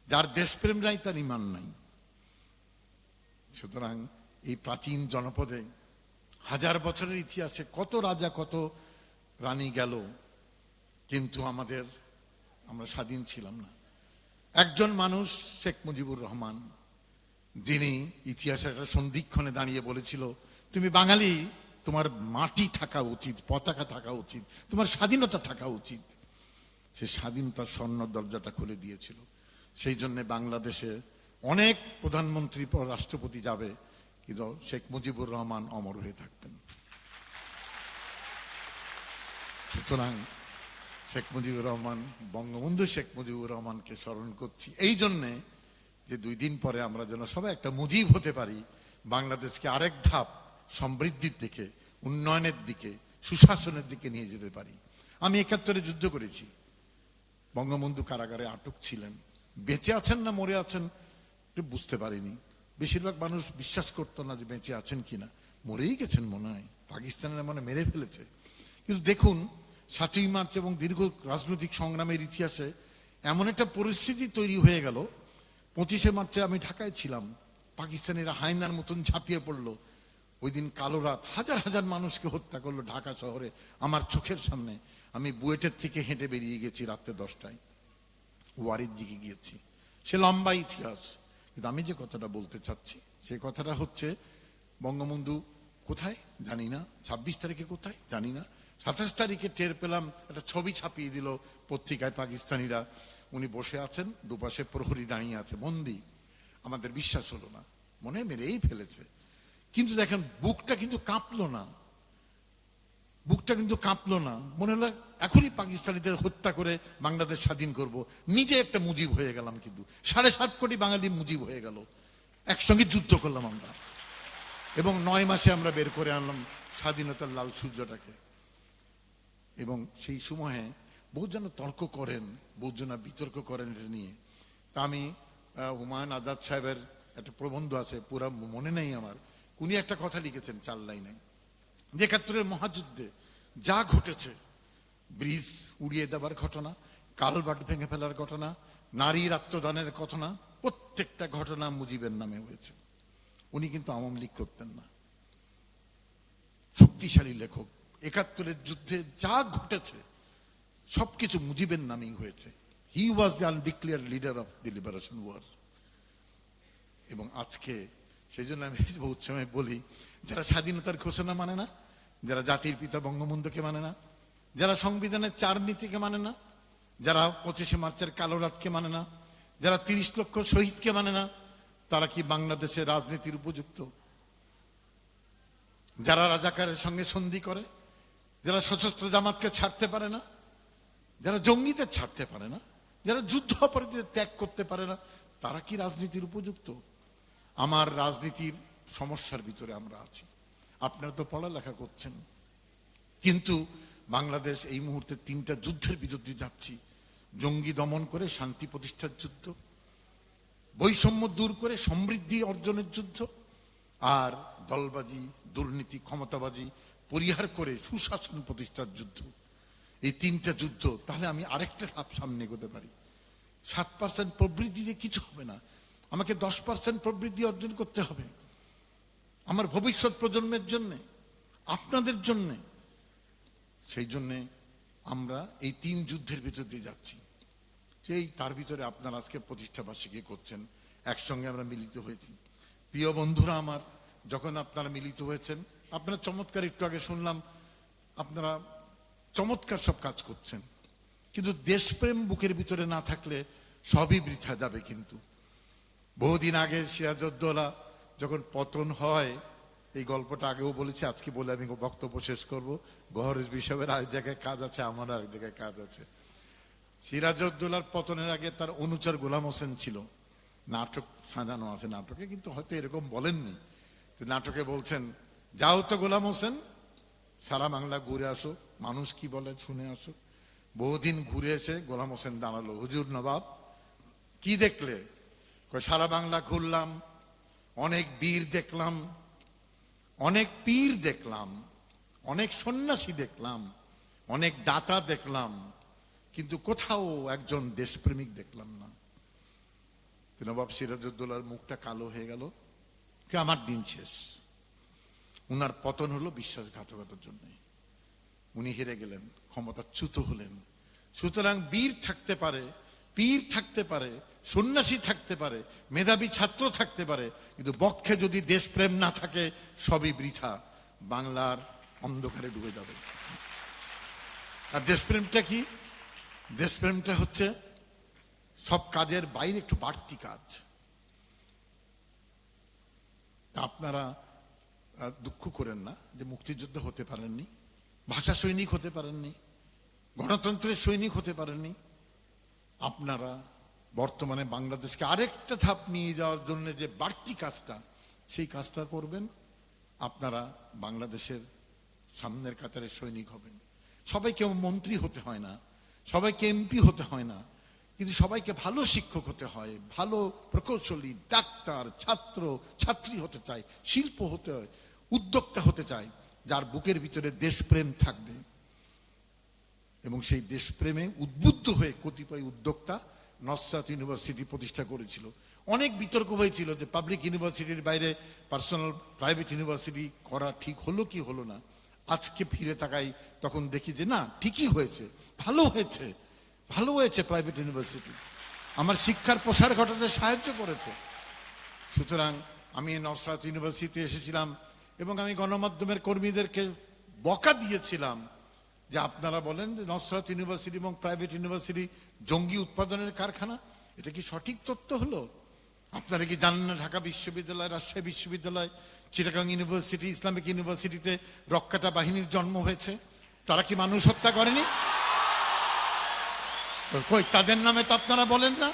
যার দেশপ্রেম নাই তার ইমান নাই। সুতরাং এই প্রাচীন জনপদে 1000 বছরের ইতিহাসে কত রাজা কত রানী গেল, কিন্তু আমরা স্বাধীন ছিলাম না। একজন মানুষ, শেখ মুজিবুর রহমান, যিনি ইতিহাসের একটা সন্ধিক্ষণে দাঁড়িয়ে বলেছিল, তুমি বাঙালি, তোমার মাটি থাকা উচিত, পতাকা থাকা উচিত, তোমার স্বাধীনতা থাকা উচিত। সে স্বাধীনতার স্বর্ণ দরজাটা খুলে দিয়েছিল। সেই জন্য বাংলাদেশে অনেক প্রধানমন্ত্রী রাষ্ট্রপতি যাবে, কিন্তু শেখ মুজিবুর রহমান অমর হয়ে থাকবেন। সুতরাং শেখ মুজিবুর রহমান, বঙ্গবন্ধু শেখ মুজিবুর রহমানকে স্মরণ করছি এই জন্যে যে 2 দিন পরে আমরা যেন সবাই একটা মুজিব হতে পারি, বাংলাদেশকে আরেক ধাপ সমৃদ্ধির দিকে, উন্নয়নের দিকে, সুশাসনের দিকে নিয়ে যেতে পারি। আমি 71-এ যুদ্ধ করেছি। বঙ্গবন্ধু কারাগারে আটক ছিলেন, বেঁচে আছেন না মরে আছেন বুঝতে পারিনি। বেশিরভাগ মানুষ বিশ্বাস করতো না যে বেঁচে আছেন কিনা, মরেই গেছেন মনে হয়, পাকিস্তানের মনে মেরে ফেলেছে। কিন্তু দেখুন 7ই মার্চ এবং দীর্ঘ রাজনৈতিক সংগ্রামের ইতিহাসে এমন একটা পরিস্থিতি তৈরি হয়ে গেল, 25শে মার্চে আমি ঢাকায় ছিলাম, পাকিস্তানিরা হায়নার মতন ঝাঁপিয়ে পড়লো। ওই দিন কালো রাত, 1000 মানুষকে হত্যা করলো ঢাকা শহরে আমার চোখের সামনে। আমি বুয়েটের থেকে হেঁটে বেরিয়ে গেছি রাত্রে 10টায়, ওয়ারির দিকে গিয়েছি। সে লম্বা ইতিহাস, কিন্তু আমি যে কথাটা বলতে চাচ্ছি সেই কথাটা হচ্ছে, বঙ্গবন্ধু কোথায় জানি না, 26 তারিখে কোথায় জানি না, 27 তারিখে টের পেলাম একটা ছবি ছাপিয়ে দিল পত্রিকায় পাকিস্তানিরা, উনি বসে আছেন, দুপাশে প্রহরী দাঁড়িয়ে আছে বন্দি। আমাদের বিশ্বাস হলো না, মনে হয় মেরেই ফেলেছে। কিন্তু দেখেন বুকটা কিন্তু কাঁপলো না, বুকটা কিন্তু কাঁপলো না। মনে হলো এখনই পাকিস্তানিদের হত্যা করে বাংলাদেশ স্বাধীন করব। নিজে একটা মুজিব হয়ে গেলাম, কিন্তু 7.5 কোটি বাঙালি মুজিব হয়ে গেল, একসঙ্গে যুদ্ধ করলাম আমরা, এবং 9 মাসে আমরা বের করে আনলাম স্বাধীনতার লাল সূর্যটাকে। এবং সেই সময়ে বহুজন তর্ক করেন, বহুজন বিতর্ক করেন এটা নিয়ে। তা আমি হুমায়ুন আজাদ সাহেবের একটা প্রবন্ধ আছে, পুরো মনে নেই আমার, উনি একটা কথা লিখেছেন 4 লাইনে, যে 71-এর মহাযুদ্ধে যা ঘটেছে, ব্রিজ উড়িয়ে দেওয়ার ঘটনা, কালভার্ট ভেঙে ফেলার ঘটনা, নারীর আত্মদানের ঘটনা, প্রত্যেকটা ঘটনা মুজিবের নামে হয়েছে। উনি কিন্তু আওয়ামী লীগ করতেন না, শক্তিশালী লেখক। 71-এর যুদ্ধে যা ঘটেছে সবকিছু মুজিবের নামেই হয়েছে। He was the undeclared leader of the liberation war. এবং আজকে সেই জন্য আমি বহুত সময় বলি, যারা স্বাধীনতার ঘোষণা মানে না, যারা জাতির পিতা বঙ্গবন্ধুকে মানে না, যারা সংবিধানের 4 নীতিকে মানে না, যারা 25শে মার্চের কালো রাতকে মানে না, যারা 30 লক্ষ শহীদকে মানে না, তারা কি বাংলাদেশের রাজনীতির উপযুক্ত? যারা রাজাকারের সঙ্গে সন্ধি করে, যারা সশস্ত্র জামাতকে ছাড়তে পারে না, যারা জঙ্গিদের ছাড়তে পারে না, যারা যুদ্ধ অপরাধীদের ত্যাগ করতে পারে না, তারা কি রাজনীতির উপযুক্ত? আমার রাজনীতির সমস্যার ভিতরে আমরা আছি। আপনারা তো পড়ালেখা করছেন, কিন্তু বাংলাদেশ এই মুহূর্তে 3টা যুদ্ধের ভিতর দিয়ে যাচ্ছি। জঙ্গি দমন করে শান্তি প্রতিষ্ঠার যুদ্ধ, বৈষম্য দূর করে সমৃদ্ধি অর্জনের যুদ্ধ, আর দলবাজি, দুর্নীতি, ক্ষমতাবাজি পরিহার করে সুশাসন প্রতিষ্ঠার যুদ্ধ। এই 3টা যুদ্ধ। তাহলে আমি আরেকটা ধাপ সামনে এগোতে পারি। 7% প্রবৃদ্ধি দিয়ে কিছু হবে না, আমাকে 10% প্রবৃদ্ধি অর্জন করতে হবে, আমার ভবিষ্যৎ প্রজন্মের জন্য, আপনাদের জন্য। সেই জন্যে আমরা এই 3 যুদ্ধের ভিতর দিয়ে যাচ্ছি। সেই তার ভিতরে আপনারা আজকে প্রতিষ্ঠা বার্ষিকী করছেন, একসঙ্গে আমরা মিলিত হয়েছি। প্রিয় বন্ধুরা আমার, যখন আপনারা মিলিত হয়েছেন, আপনারা চমৎকার, একটু আগে শুনলাম আপনারা চমৎকার সব কাজ করছেন, কিন্তু দেশপ্রেম বুকের ভিতরে না থাকলে সবই বৃথা যাবে। কিন্তু বহুদিন আগে সিরাজউদ্দৌলা যখন পতন হয়, এই গল্পটা আগেও বলেছি, আজকে বলে আমি বক্তব্য শেষ করব। গওহর রিজভী সাহেবের আরেক জায়গায় কাজ আছে, আমার আরেক জায়গায় কাজ আছে। সিরাজউদ্দৌলার পতনের আগে তার অনুচর গোলাম হোসেন ছিল, নাটক সাজানো আছে নাটকে, কিন্তু হয়তো এরকম বলেননি। নাটকে বলছেন, যাও তো গোলাম হোসেন, সারা বাংলা ঘুরে আসো, মানুষ কি বলে শুনে আসো। বহুদিন ঘুরে এসে গোলাম হোসেন দাঁড়ালো, হুজুর নবাব কি দেখলে? সারা বাংলা ঘুরলাম, অনেক বীর দেখলাম, অনেক পীর দেখলাম, অনেক সন্ন্যাসী দেখলাম, অনেক দাতা দেখলাম, কিন্তু কোথাও একজন দেশপ্রেমিক দেখলাম না। নবাব সিরাজউদ্দৌলার মুখটা কালো হয়ে গেল, আমার দিন শেষ। উনার পতন হলো বিশ্বাসঘাতকতার জন্য, উনি হেরে গেলেন, ক্ষমতাচ্যুত হলেন। সুতরাং বীর থাকতে পারে, পীর থাকতে পারে, সন্ন্যাসী থাকতে পারে, মেধাবী ছাত্র থাকতে পারে, কিন্তু বক্ষে যদি দেশপ্রেম না থাকে সবই বৃথা, বাংলার অন্ধকারে ডুবে যাবে। আর দেশপ্রেমটা কি? দেশপ্রেমটা হচ্ছে সব কাজের বাইরে একটু বাড়তি কাজ। আপনারা দুঃখ করেন না যে মুক্তিযুদ্ধ হতে পারেননি, ভাষা সৈনিক হতে পারেননি, গণতন্ত্রের সৈনিক হতে পারেননি। আপনারা বর্তমানে বাংলাদেশকে আরেকটা ধাপ নিয়ে যাওয়ার জন্য যে বাড়তি কাজটা, সেই কাজটা করবেন। আপনারা বাংলাদেশের সামনের কাতারের সৈনিক হবেন। সবাইকে মন্ত্রী হতে হয় না, সবাইকে এমপি হতে হয় না, কিন্তু সবাইকে ভালো শিক্ষক হতে হয়, ভালো প্রকৌশলী, ডাক্তার, ছাত্র ছাত্রী হতে চায়, শিল্প হতে হয়, উদ্যোক্তা হতে চায়, যার বুকের ভিতরে দেশপ্রেম থাকবে। এবং সেই দেশপ্রেমে উদ্বুদ্ধ হয়ে কতিপয় উদ্যোক্তা নর্থ ইউনিভার্সিটি প্রতিষ্ঠা করেছিল। অনেক বিতর্ক হয়েছিল যে পাবলিক ইউনিভার্সিটির বাইরে পার্সোনাল প্রাইভেট ইউনিভার্সিটি করা ঠিক হলো কি হলো না। আজকে ফিরে তাকাই, তখন দেখি যে না, ঠিকই হয়েছে, ভালো হয়েছে, ভালো হয়েছে। প্রাইভেট ইউনিভার্সিটি আমার শিক্ষার প্রসার ঘটাতে সাহায্য করেছে। সুতরাং আমি নর্থ ইউনিভার্সিটিতে এসেছিলাম এবং আমি গণমাধ্যমের কর্মীদেরকে বকা দিয়েছিলাম যে আপনারা বলেন যে নর্থ সাউথ ইউনিভার্সিটি এবং প্রাইভেট ইউনিভার্সিটি জঙ্গি উৎপাদনের কারখানা, এটা কি সঠিক তথ্য হলো? আপনারা কি জানেন না ঢাকা বিশ্ববিদ্যালয়, রাজশাহী বিশ্ববিদ্যালয়, চিটাগাং ইউনিভার্সিটি, ইসলামিক ইউনিভার্সিটিতে রক্ষাটা বাহিনীর জন্ম হয়েছে? তারা কি মানুষ হত্যা করেনি? কই তাদের নামে তো আপনারা বলেন না।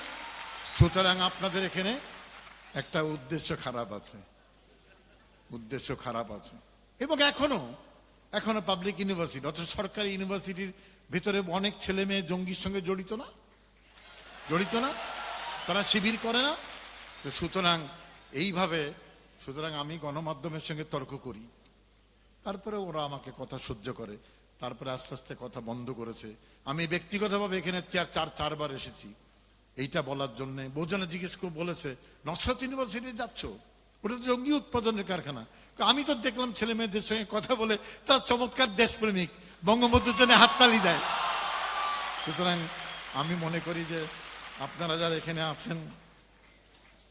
সুতরাং আপনাদের এখানে একটা উদ্দেশ্য খারাপ আছে, উদ্দেশ্য খারাপ আছে। এবং এখনো পাবলিক ইউনিভার্সিটি অর্থাৎ সরকারি ইউনিভার্সিটির ভেতরে অনেক ছেলে মেয়ে জঙ্গির সঙ্গে জড়িত না, তারা শিবির করে না। তো সুতরাং আমি গণমাধ্যমের সঙ্গে তর্ক করি, তারপরে ওরা আমাকে কথা সহ্য করে, তারপরে আস্তে আস্তে কথা বন্ধ করেছে। আমি ব্যক্তিগতভাবে এখানে চারবার এসেছি এইটা বলার জন্য। বোঝানো জিজ্ঞেস করে বলেছে নর্থ সাউথ ইউনিভার্সিটি যাচ্ছ, ওটা তো জঙ্গি উৎপাদনের কারখানা। আমি তো দেখলাম ছেলে মেয়েদের সঙ্গে কথা বলে তারা চমৎকার দেশপ্রেমিক, বঙ্গবন্ধুর জন্য হাততালি দেয়। সুতরাং আমি মনে করি যে আপনারা যারা এখানে আছেন,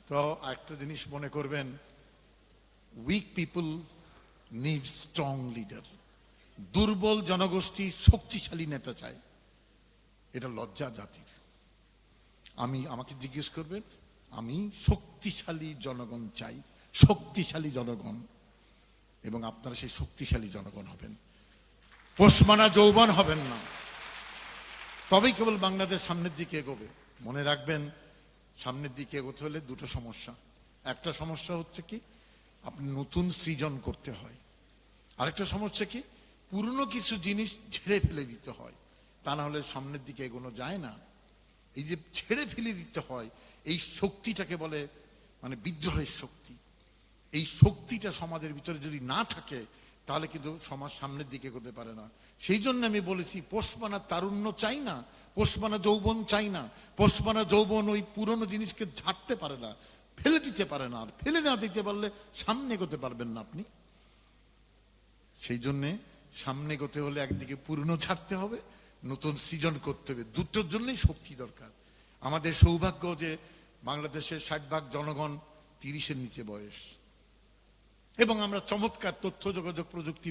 তো একটা জিনিস মনে করবেন, weak people need strong leader. দুর্বল জনগোষ্ঠী শক্তিশালী নেতা চায়, এটা লজ্জা জাতির। আমাকে জিজ্ঞেস করবেন, আমি শক্তিশালী জনগণ চাই, শক্তিশালী জনগণ, এবং আপনারা সেই শক্তিশালী জনগণ হবেন, পোষমানা যৌবন হবেন না। তবেই কেবল বাংলাদেশ সামনের দিকে এগোবে। মনে রাখবেন, সামনের দিকে এগোতে হলে দুটো সমস্যা। একটা সমস্যা হচ্ছে কি, আপনি নতুন সৃজন করতে হয়। আরেকটা সমস্যা কি, পুরনো কিছু জিনিস ঝেড়ে ফেলে দিতে হয়, তা না হলে সামনের দিকে এগোনো যায় না। এই যে ছেড়ে ফেলে দিতে হয়, এই শক্তিটাকে বলে মানে বিদ্রোহের শক্তি। এই শক্তিটা সমাজের ভিতরে যদি না থাকে, তাহলে কিন্তু সমাজ সামনের দিকে এগোতে পারে না। সেই জন্য আমি বলেছি, পোষমানা তারুণ্য চাই না, পোষমানা যৌবন চাই না। পোষমানা যৌবন ওই পুরনো জিনিসকে ঝাড়তে পারে না, ফেলে দিতে পারে না। আর ফেলে না দিতে পারলে সামনে এগোতে পারবেন না আপনি। সেই জন্যে সামনে এগোতে হলে একদিকে পুরনো ছাড়তে হবে, নতুন সৃজন করতে হবে। দুটোর জন্যই শক্তি দরকার। আমাদের সৌভাগ্য যে বাংলাদেশের 60% জনগণ 30-এর নিচে বয়স, এবং আমরা চমৎকার তথ্য যোগাযোগ প্রযুক্তি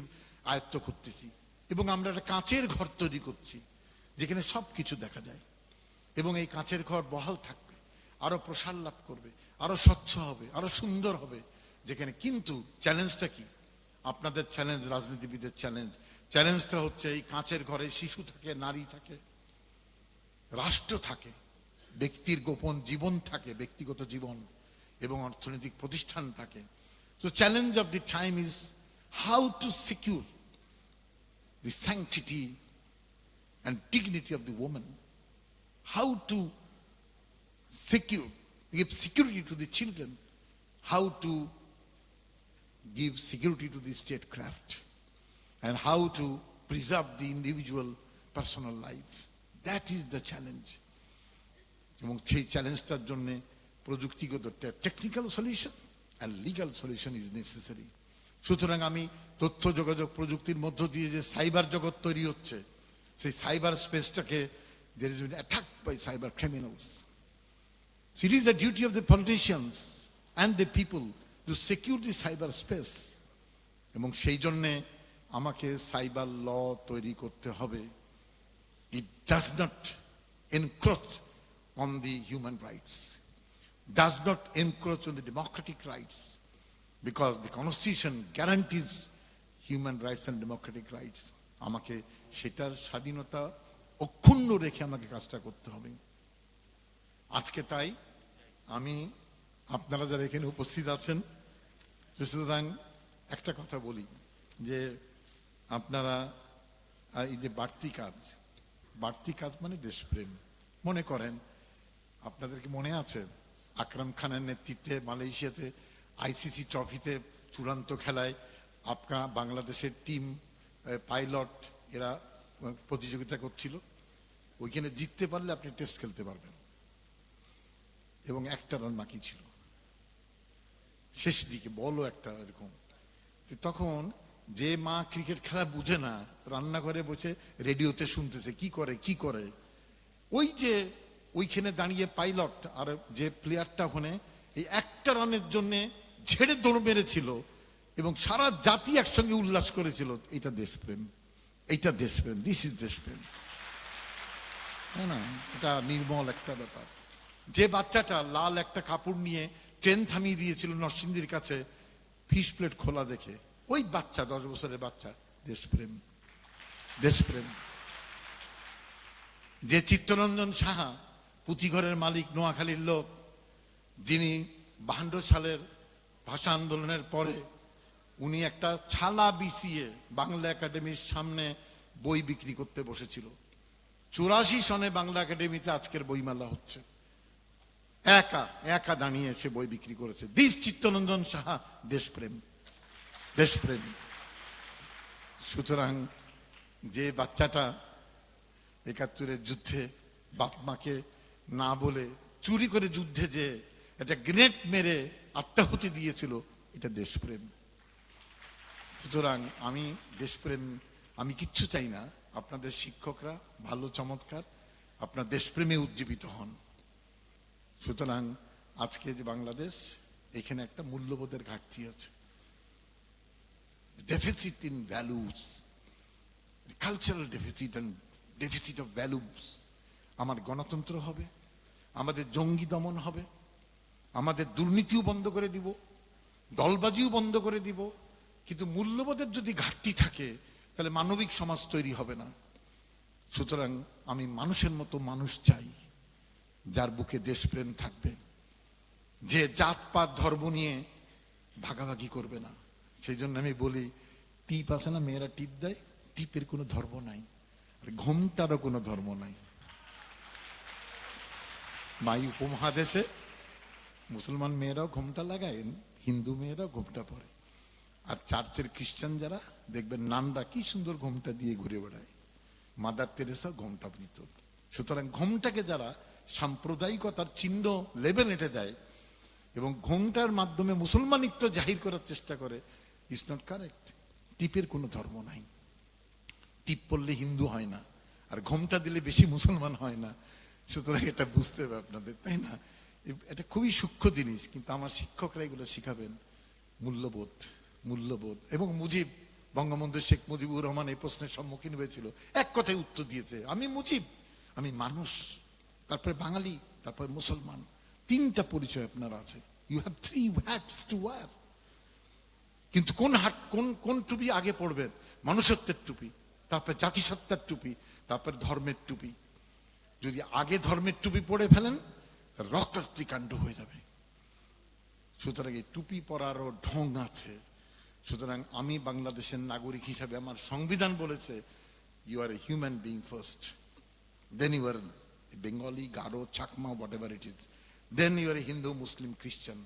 আয়ত্ত করতেছি, এবং আমরা একটা কাঁচের ঘর তৈরি করছি যেখানে সবকিছু দেখা যায়। এবং এই কাঁচের ঘর বহাল থাকবে, আরো প্রসার লাভ করবে, আরো স্বচ্ছ হবে, আরো সুন্দর হবে যেখানে। কিন্তু চ্যালেঞ্জটা কি? আপনাদের চ্যালেঞ্জ, রাজনীতিবিদের চ্যালেঞ্জটা হচ্ছে এই কাঁচের ঘরে শিশু থাকে, নারী থাকে, রাষ্ট্র থাকে, ব্যক্তির গোপন জীবন থাকে, ব্যক্তিগত জীবন, এবং অর্থনৈতিক প্রতিষ্ঠান থাকে। So challenge of the time is how to secure the sanctity and dignity of the woman, how to give security to the children, how to give security to the statecraft, and how to preserve the individual personal life. That is the challenge. এবং সেই চ্যালেঞ্জটার জন্য প্রযুক্তিগত technical solution and legal solution is necessary. সুতরাং আমি তথ্য যোগাযোগ প্রযুক্তির মধ্য দিয়ে যে সাইবার জগৎ তৈরি হচ্ছে, সেই cyber স্পেসটাকে there is been attacked by cyber criminals. So it is the duty of the politicians and the people to secure the cyber space. এবং সেই জন্যে আমাকে সাইবার ল তৈরি করতে হবে। It does not encroach on the human rights, does not encroach on the democratic rights, because the Constitution guarantees human rights and democratic rights. আমাকে সেটার স্বাধীনতা অক্ষুণ্ণ রেখে আমাকে কাজটা করতে হবে। আজকে তাই আমি, আপনারা যারা এখানে উপস্থিত আছেন, সুতরাং একটা কথা বলি যে আপনারা এই যে বাড়তি কাজ মানে দেশপ্রেম। মনে করেন, আপনাদেরকে মনে আছে আকরাম খানের নেতৃত্বে মালয়েশিয়াতে আইসিসি ট্রফিতে চূড়ান্ত খেলায় বাংলাদেশের টিম পাইলট এরা প্রতিযোগিতা করছিল। ওইখানে জিততে পারলে আপনি টেস্ট খেলতে পারবেন, এবং একটা রান বাকি ছিল শেষ দিকে, বলও একটা এরকম। তখন যে মা ক্রিকেট খেলা বুঝে না, রান্নাঘরে বসে রেডিওতে শুনতেছে কি করে ওই যে ওইখানে দাঁড়িয়ে পাইলট আর যে প্লেয়ারটা ওখানে এই একটা রানের জন্য ঝেড়ে দৌড় মেরেছিল, এবং সারা জাতি একসঙ্গে উল্লাস করেছিল। এটা দেশপ্রেম, এইটা দেশপ্রেম, দিস ইজ দেশপ্রেম, তাই না? এটা নির্মল একটা ব্যাপার। যে বাচ্চাটা লাল একটা কাপড় নিয়ে ট্রেন থামিয়ে দিয়েছিল নরসিংদীর কাছে ফিশ প্লেট খোলা দেখে, ওই বাচ্চা, 10 বছরের বাচ্চা, দেশপ্রেম, দেশপ্রেম। যে চিত্তরঞ্জন সাহা, পুঁথিঘরের মালিক, নোয়াখালীর লোক, যিনি 52 সালের ভাষা আন্দোলনের পরে উনি একটা ছালা বিছিয়ে বাংলা একাডেমির সামনে বই বিক্রি করতে বসেছিল। 84 সনে বাংলা একাডেমিতে আজকের বইমেলা হচ্ছে, একা একা দাঁড়িয়ে সে বই বিক্রি করেছে। দিস চিত্তরঞ্জন সাহা, দেশপ্রেম, দেশপ্রেম। সুতরাং যে বাচ্চাটা 71-এর যুদ্ধে বাপ মাকে না বলে চুরি করে যুদ্ধে যে একটা গ্রেনেড মেরে আত্মাহুতি দিয়েছিল, এটা দেশপ্রেম। সুতরাং আমি দেশপ্রেম, আমি কিচ্ছু চাই না, আপনাদের শিক্ষকরা ভালো, চমৎকার, আপনার দেশপ্রেমে উজ্জীবিত হন। সুতরাং আজকে যে বাংলাদেশ, এখানে একটা মূল্যবোধের ঘাটতি আছে, deficit in values, cultural deficit and deficit of values. আমার গণতন্ত্র হবে, আমাদের জঙ্গি দমন হবে, আমাদের দুর্নীতিও বন্ধ করে দিব, দলবাজিও বন্ধ করে দিব, কিন্তু মূল্যবোধের যদি ঘাটতি থাকে তাহলে মানবিক সমাজ তৈরি হবে না। সুতরাং আমি মানুষের মতো মানুষ চাই, যার বুকে দেশপ্রেম থাকবে, যে জাতপাত ধর্ম নিয়ে ভাগাভাগি করবে না। সেই জন্য আমি বলি, টিপ আছে না, মেয়েরা টিপ দেয়, টিপের কোনো ধর্ম নাই, আর ঘোমটারও কোনো ধর্ম নাই। মাই উপমহাদেশে মুসলমান মেয়েরাও ঘোমটা লাগায়, হিন্দু মেয়েরাও ঘোমটা পরে, আর চার্চের খ্রিস্টান যারা দেখবেন নানরা কি সুন্দর ঘোমটা দিয়ে ঘুরে বেড়ায়, মাদার তেরেসা ঘোমটা দিত। সুতরাং ঘোমটাকে যারা সাম্প্রদায়িকতার চিহ্ন লেবেল এঁটে দেয় এবং ঘোমটার মাধ্যমে মুসলমানিত্ব জাহির করার চেষ্টা করে, ইটস নট কারেক্ট। টিপের কোনো ধর্ম নাই, টিপ পড়লে হিন্দু হয় না, আর ঘোমটা দিলে বেশি মুসলমান হয় না। সুতরাং এটা বুঝতে হবে আপনাদের, তাই না? এটা খুবই সূক্ষ্ম জিনিস, কিন্তু আমার শিক্ষকরা এগুলো শিখাবেন। মূল্যবোধ, মূল্যবোধ। এবং মুজিব, বঙ্গবন্ধু শেখ মুজিবুর রহমান এই প্রশ্নের সম্মুখীন হয়েছিল, এক কথায় উত্তর দিয়েছে, আমি মুজিব, আমি মানুষ, তারপরে বাঙালি, তারপরে মুসলমান। 3টা পরিচয় আপনার আছে, you have 3 hats to wear। কিন্তু কোন টুপি আগে পড়বেন? মানুষত্বের টুপি, তারপরে জাতিসত্তার টুপি, তারপরে ধর্মের টুপি। যদি আগে ধর্মের টুপি পরে ফেলেন, রক্তাক্তি কাণ্ড হয়ে যাবে। সুতরাং এই টুপি পরারও ঢং আছে। সুতরাং আমি বাংলাদেশের নাগরিক হিসাবে, আমার সংবিধান বলেছে, you are a human being first, then you are Bengali, Garo, Chakma, whatever it is, then you are a Hindu, Muslim, খ্রিস্টান।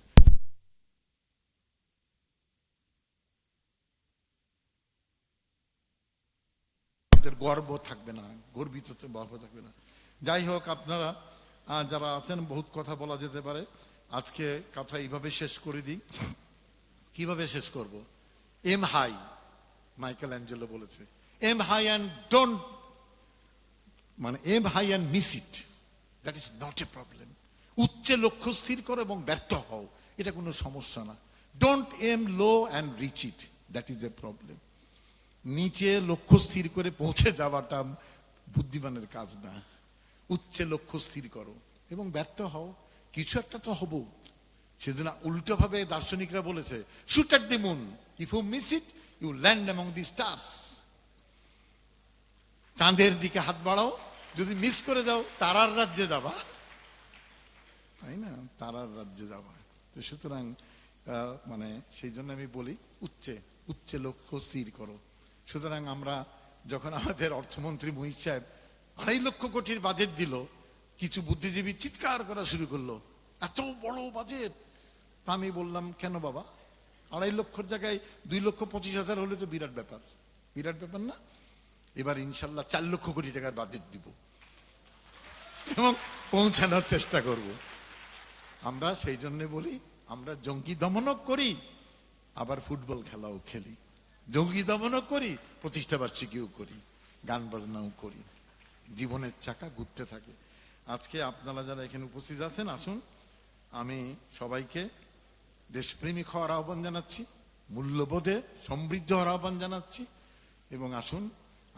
গর্ব থাকবে না, গর্বিত গর্ব থাকবে না। যাই হোক, আপনারা যারা আছেন, বহুত কথা বলা যেতে পারে, আজকে কথা এইভাবে শেষ করে দিই। কিভাবে শেষ করব? এম হাই, মাইকেল অ্যাঞ্জেলো বলেছে, এম হাই অ্যান্ড ডোন্ট, মানে aim high and miss it, that is not a problem. উচ্চে লক্ষ্য স্থির করো এবং ব্যর্থ হও, এটা কোনো সমস্যা না। Don't aim low and reach it, that is a problem. নিচে লক্ষ্য স্থির করে পৌঁছে যাওয়াটা বুদ্ধিমানের কাজ না। উচ্চে লক্ষ্য স্থির করো এবং ব্যর্থ হও, কিছু একটা তো হবো। সেজন্য উল্টো ভাবে দার্শনিকরা বলেছে, shoot at the moon, if you miss it you land among the stars. চাঁদের দিকে হাত বাড়াও, যদি মিস করে যাও তারার রাজ্যে যাবা, তাই না? তারার রাজ্যে যাবা। তো সুতরাং মানে সেই জন্য আমি বলি, উচ্চে লক্ষ্য স্থির করো। সুতরাং আমরা যখন আমাদের অর্থমন্ত্রী মুহিত সাহেব 2.5 লক্ষ কোটির বাজেট দিল, কিছু বুদ্ধিজীবী চিৎকার করা শুরু করলো, এত বড় বাজেট। তা আমি বললাম, কেন বাবা, 2.5 লক্ষর জায়গায় 2,25,000 হলে তো বিরাট ব্যাপার, বিরাট ব্যাপার না? এবার ইনশাল্লাহ 4 লক্ষ কোটি টাকার বাজেট দিব এবং পৌঁছানোর চেষ্টা করব। আমরা সেই জন্য বলি, আমরা জঙ্গি দমনও করি, আবার ফুটবল খেলাও খেলি, জঙ্গি দমনও করি, প্রতিষ্ঠাবার্ষিকীও করি, গান বাজনাও করি, জীবনের চাকা ঘুরতে থাকে। আজকে আপনারা যারা এখানে উপস্থিত আছেন, আসুন, আমি সবাইকে দেশপ্রেমিক হওয়ার আহ্বান জানাচ্ছি, মূল্যবোধে সমৃদ্ধ হওয়ার আহ্বান জানাচ্ছি, এবং আসুন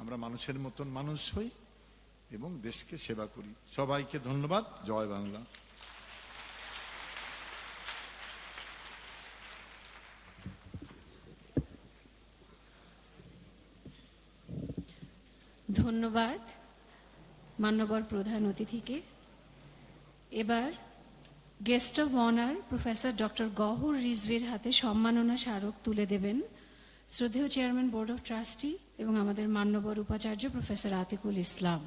আমরা মানুষের মতন মানুষ হই এবং দেশকে সেবা করি। সবাইকে ধন্যবাদ। জয় বাংলা। ধন্যবাদ মান্যবর প্রধান অতিথিকে। এবার guest of honour professor doctor Gowher রিজভির হাতে সম্মাননা স্মারক তুলে দেবেন শ্রদ্ধেয় চেয়ারম্যান বোর্ড অফ ট্রাস্টি এবং আমাদের মান্যবর উপাচার্য প্রফেসর আতিকুল ইসলাম।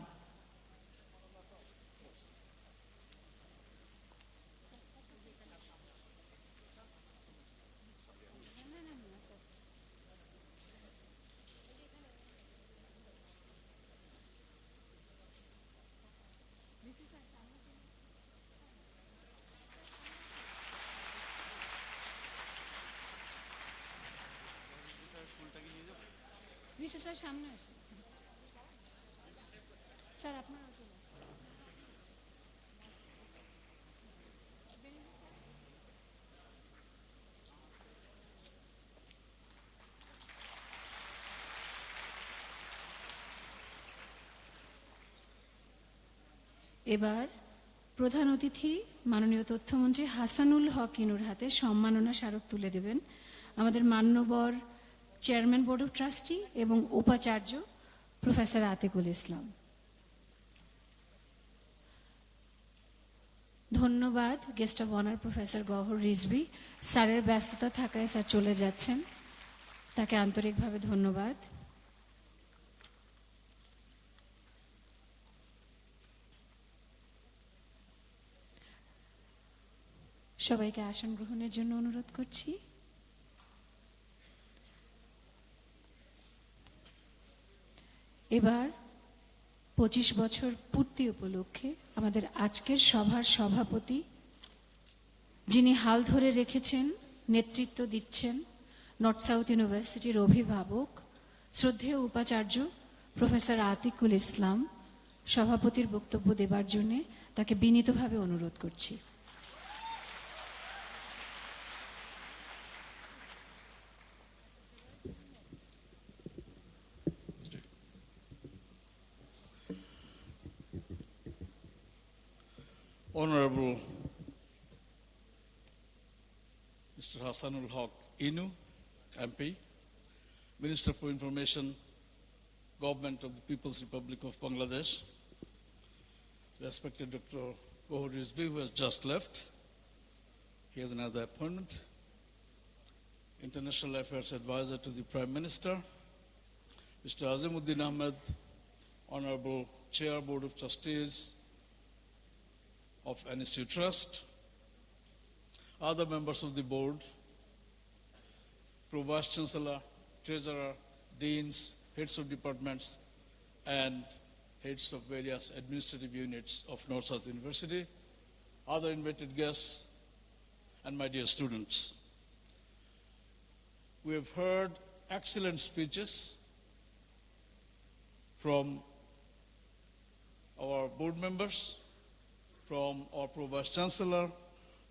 স্যার সামনে আসুন। স্যার আপনারা এবার প্রধান অতিথি মাননীয় তথ্যমন্ত্রী হাসানুল হক ইনুর হাতে সম্মাননা স্মারক তুলে দেবেন আমাদের মান্যবর চেয়ারম্যান বোর্ড অফ ট্রাস্টি এবং উপাচার্য প্রফেসর আতিকুল ইসলাম। ধন্যবাদ গেস্ট অফ অনার প্রফেসর গহর রিজভি। স্যারের ব্যস্ততা থাকায় স্যার চলে যাচ্ছেন, তাকে আন্তরিকভাবে ধন্যবাদ। সবাইকে আসন গ্রহণের জন্য অনুরোধ করছি। এবার 25 বছর পূর্তি উপলক্ষে আমাদের আজকের সভার সভাপতি, যিনি হাল ধরে রেখেছেন, নেতৃত্ব দিচ্ছেন নর্থ সাউথ ইউনিভার্সিটির অভিভাবক শ্রদ্ধেয় উপাচার্য প্রফেসর আতিকুল ইসলাম, সভাপতির বক্তব্য দেবার জন্য তাকে বিনীতভাবে অনুরোধ করছি। Honorable Mr. Hassanul Haq Inu, MP, Minister for Information, Government of the People's Republic of Bangladesh, respected Dr. Gohar Rizvi, who has just left. He has another appointment. International Affairs Advisor to the Prime Minister, Mr. Azimuddin Ahmed, Honorable Chair, Board of Trustees of NSU Trust, other members of the board, Pro-Vice Chancellor, Treasurer, Deans, heads of departments, and heads of various administrative units of North-South University, other invited guests, and my dear students. We have heard excellent speeches from our board members, from our Pro-Vice Chancellor,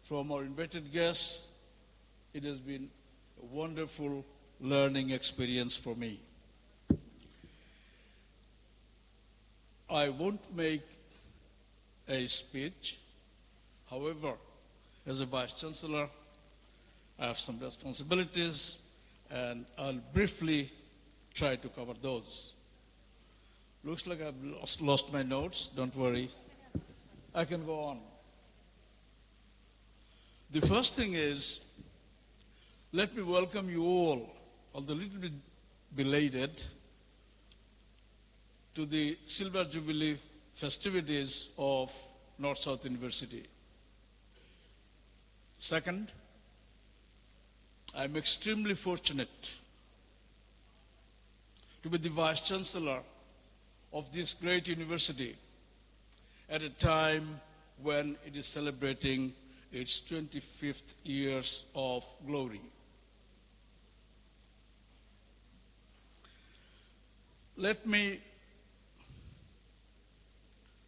from our invited guests. It has been a wonderful learning experience for me. I won't make a speech. However, as a Vice Chancellor, I have some responsibilities, and I'll briefly try to cover those. Looks like I've lost my notes. Don't worry. I can go on. The first thing is, let me welcome you all, although a little bit belated, to the Silver Jubilee festivities of North-South University. Second, I'm extremely fortunate to be the Vice Chancellor of this great university at a time when it is celebrating its 25th years of glory. Let me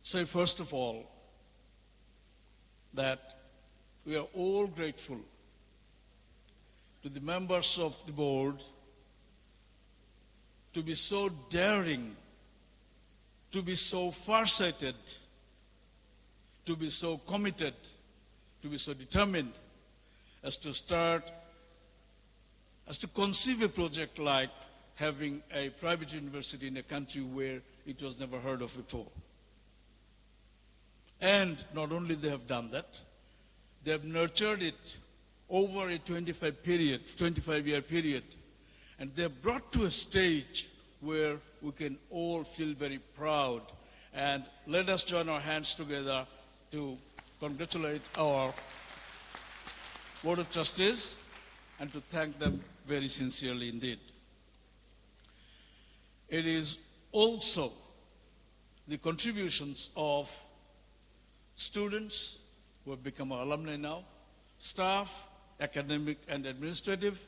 say first of all that we are all grateful to the members of the board, to to be so daring, to be so farsighted, to be so committed, to be so determined as to conceive a project like having a private university in a country where it was never heard of before. And not only they have done that, they have nurtured it over a 25-year period, and they have brought to a stage where we can all feel very proud. And let us join our hands together to congratulate our Board of Trustees and to thank them very sincerely indeed. It is also the contributions of students who have become our alumni now, staff, academic and administrative,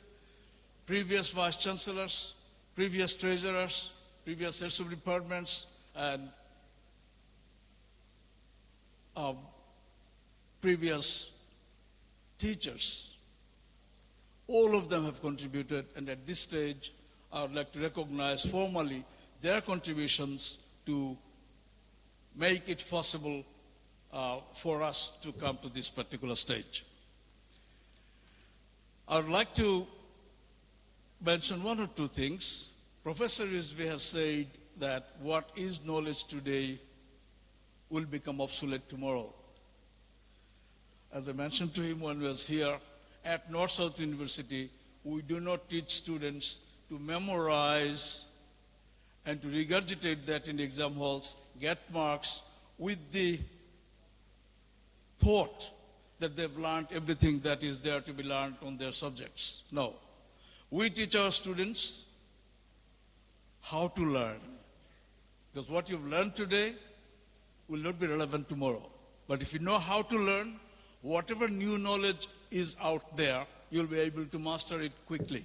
previous vice chancellors, previous treasurers, previous heads of departments, and previous teachers. All of them have contributed, and at this stage, I would like to recognize formally their contributions to make it possible for us to come to this particular stage. I would like to mention one or two things. Professor Rizvi has said that what is knowledge today will become obsolete tomorrow. As I mentioned to him when he was here, at North-South University, we do not teach students to memorize and to regurgitate that in the exam halls, get marks with the thought that they've learned everything that is there to be learned on their subjects. No. We teach our students how to learn. Because what you've learned today will not be relevant tomorrow. But if you know how to learn, whatever new knowledge is out there, you'll be able to master it quickly.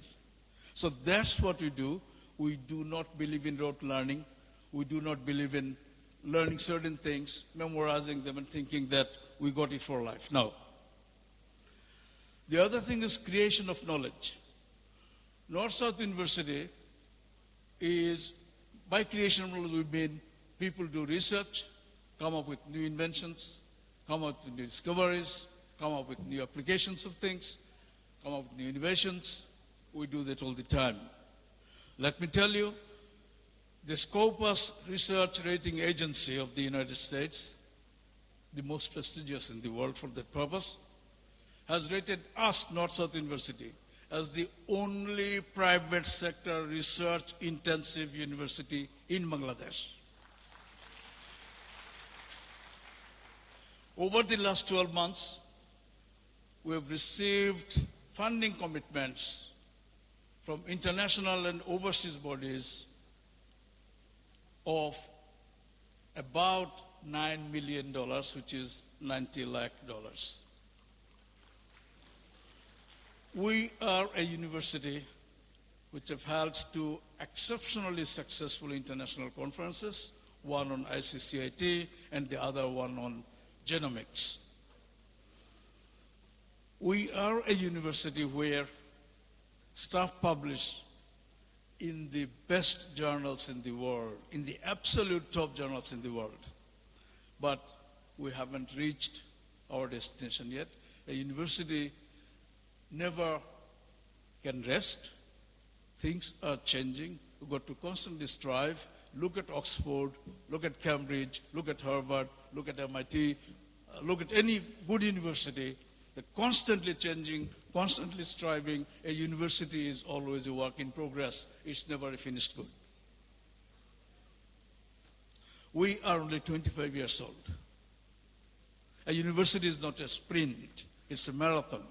So that's what we do. We do not believe in rote learning. We do not believe in learning certain things, memorizing them, and thinking that we got it for life. No. The other thing is creation of knowledge. North-South University is, by creation of knowledge, we mean people do research, come up with new inventions, come up with new discoveries, come up with new applications of things, come up with new innovations. We do that all the time. Let me tell you, the Scopus Research Rating Agency of the United States, the most prestigious in the world for that purpose, has rated us, North-South University, as the only private sector research intensive university in Bangladesh. Over the last 12 months, we have received funding commitments from international and overseas bodies of about $9 million, which is $90 lakh. We are a university which have held two exceptionally successful international conferences, one on ICCIT and the other one on genomics. We are a university where staff publish in the best journals in the world, in the absolute top journals in the world. But we haven't reached our destination yet. A university never can rest. Things are changing. We've got to constantly strive. Look at Oxford, look at Cambridge, look at Harvard, look at MIT, look at any good university. They're constantly changing, constantly striving. A university is always a work in progress. It's never a finished good. We are only 25 years old. A university is not a sprint, it's a marathon.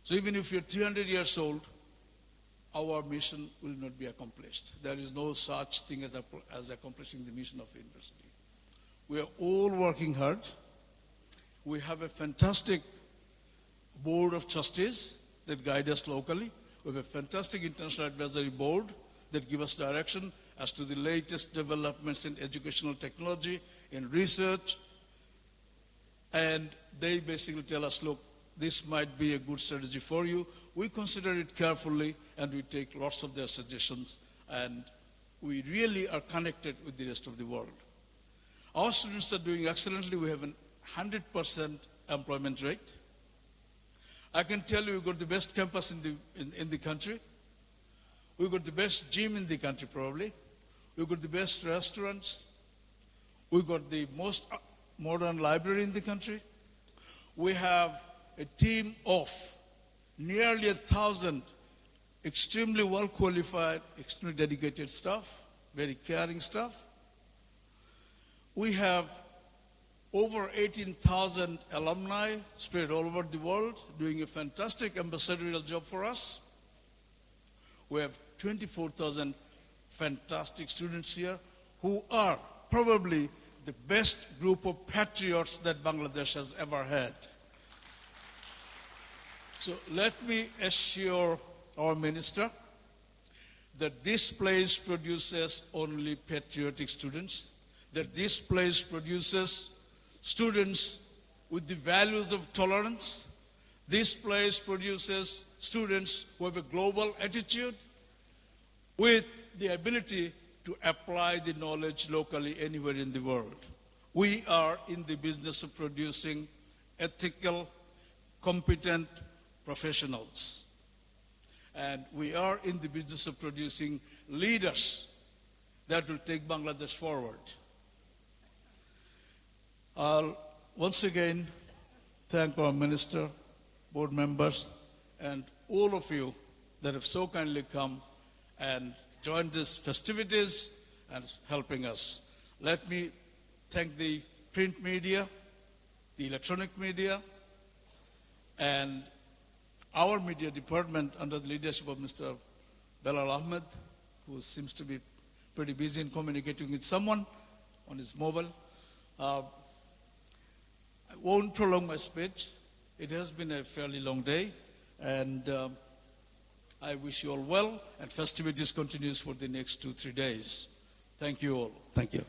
So even if you're 300 years old, our mission will not be accomplished. There is no such thing as accomplishing the mission of a university. We are all working hard. We have a fantastic board of trustees that guide us locally. We have a fantastic international advisory board that give us direction as to the latest developments in educational technology, in research. And they basically tell us, look, this might be a good strategy for you. We consider it carefully and we take lots of their suggestions and we really are connected with the rest of the world. Our students are doing excellently. We have a 100% employment rate. I can tell you we've got the best campus in the country. We've got the best gym in the country probably. We've got the best restaurants. We've got the most modern library in the country. We have a team of nearly 1,000 extremely well qualified, extremely dedicated staff, very caring staff. We have over 18,000 alumni spread all over the world doing a fantastic ambassadorial job for us. We have 24,000 fantastic students here who are probably the best group of patriots that Bangladesh has ever had. So let me assure our minister that this place produces only patriotic students, that this place produces students with the values of tolerance. This place produces students who have a global attitude with the ability to apply the knowledge locally anywhere in the world. We are in the business of producing ethical, competent professionals. And we are in the business of producing leaders that will take Bangladesh forward. I'll once again thank our minister, board members, and all of you that have so kindly come and joined these festivities and helping us. Let me thank the print media, the electronic media, and our media department under the leadership of Mr. Belal Ahmed, who seems to be pretty busy in communicating with someone on his mobile. I won't prolong my speech. It has been a fairly long day, and I wish you all well, and festivities continues for the next 2-3 days. Thank you all. Thank you.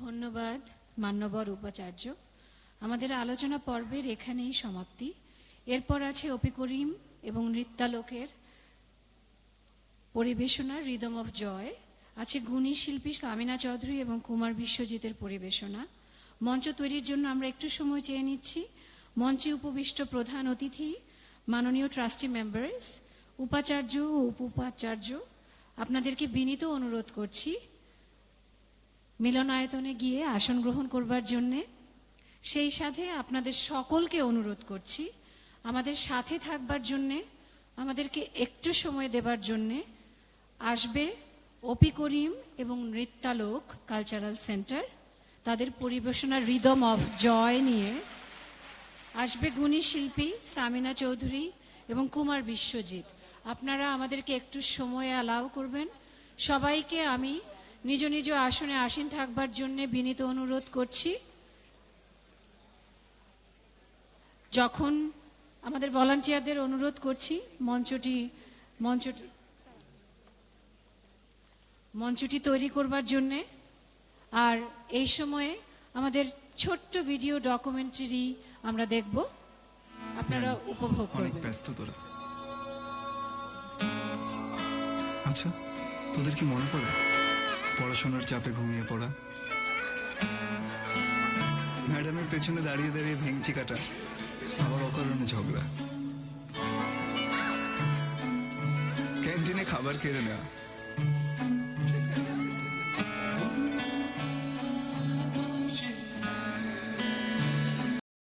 ধন্যবাদ মান্যবর উপাচার্য। আমাদের আলোচনা পর্বের এখানেই সমাপ্তি। এরপর আছে অপি করিম এবং নৃত্যালোকের পরিবেশনা রিদম অফ জয়, আছে গুণী শিল্পী সামিনা চৌধুরী এবং কুমার বিশ্বজিতের পরিবেশনা। মঞ্চ তৈরির জন্য আমরা একটু সময় চেয়ে নিচ্ছি। মঞ্চে উপবিষ্ট প্রধান অতিথি, মাননীয় ট্রাস্টি মেম্বার্স, উপাচার্য ও উপ উপাচার্য, আপনাদেরকে বিনীত অনুরোধ করছি মিলনায়তনে গিয়ে আসন গ্রহণ করবার জন্যে। সেই সাথে আপনাদের সকলকে অনুরোধ করছি আমাদের সাথে থাকবার জন্যে, আমাদেরকে একটু সময় দেবার জন্যে। আসবে অপি করিম এবং নৃত্যালোক কালচারাল সেন্টার, তাদের পরিবেশনা রিদম অফ জয় নিয়ে। আসবে গুণী শিল্পী সামিনা চৌধুরী এবং কুমার বিশ্বজিৎ। আপনারা আমাদেরকে একটু সময় অ্যালাউ করবেন। সবাইকে আমি নিজ নিজ আসনে আসীন থাকবার জন্য বিনীত অনুরোধ করছি। যখন আমাদের ভলান্টিয়ারদের অনুরোধ করছি মঞ্চটি তৈরি করবার জন্যে। আর এই সময়ে আমাদের ছোট্ট ভিডিও ডকুমেন্টারি আমরা দেখব, আপনারা উপভোগ করবেন। ব্যস্ত তোরা। আচ্ছা, তোদের কি মনে পড়ে পড়াশোনার চাপে ঘুমিয়ে পড়া, ম্যাডামের পেছনে দাঁড়িয়ে দাঁড়িয়ে ভেঙচি কাটা, আবার অকারণে ঝগড়া, ক্যান্টিনে খাবার কেড়ে নেওয়া,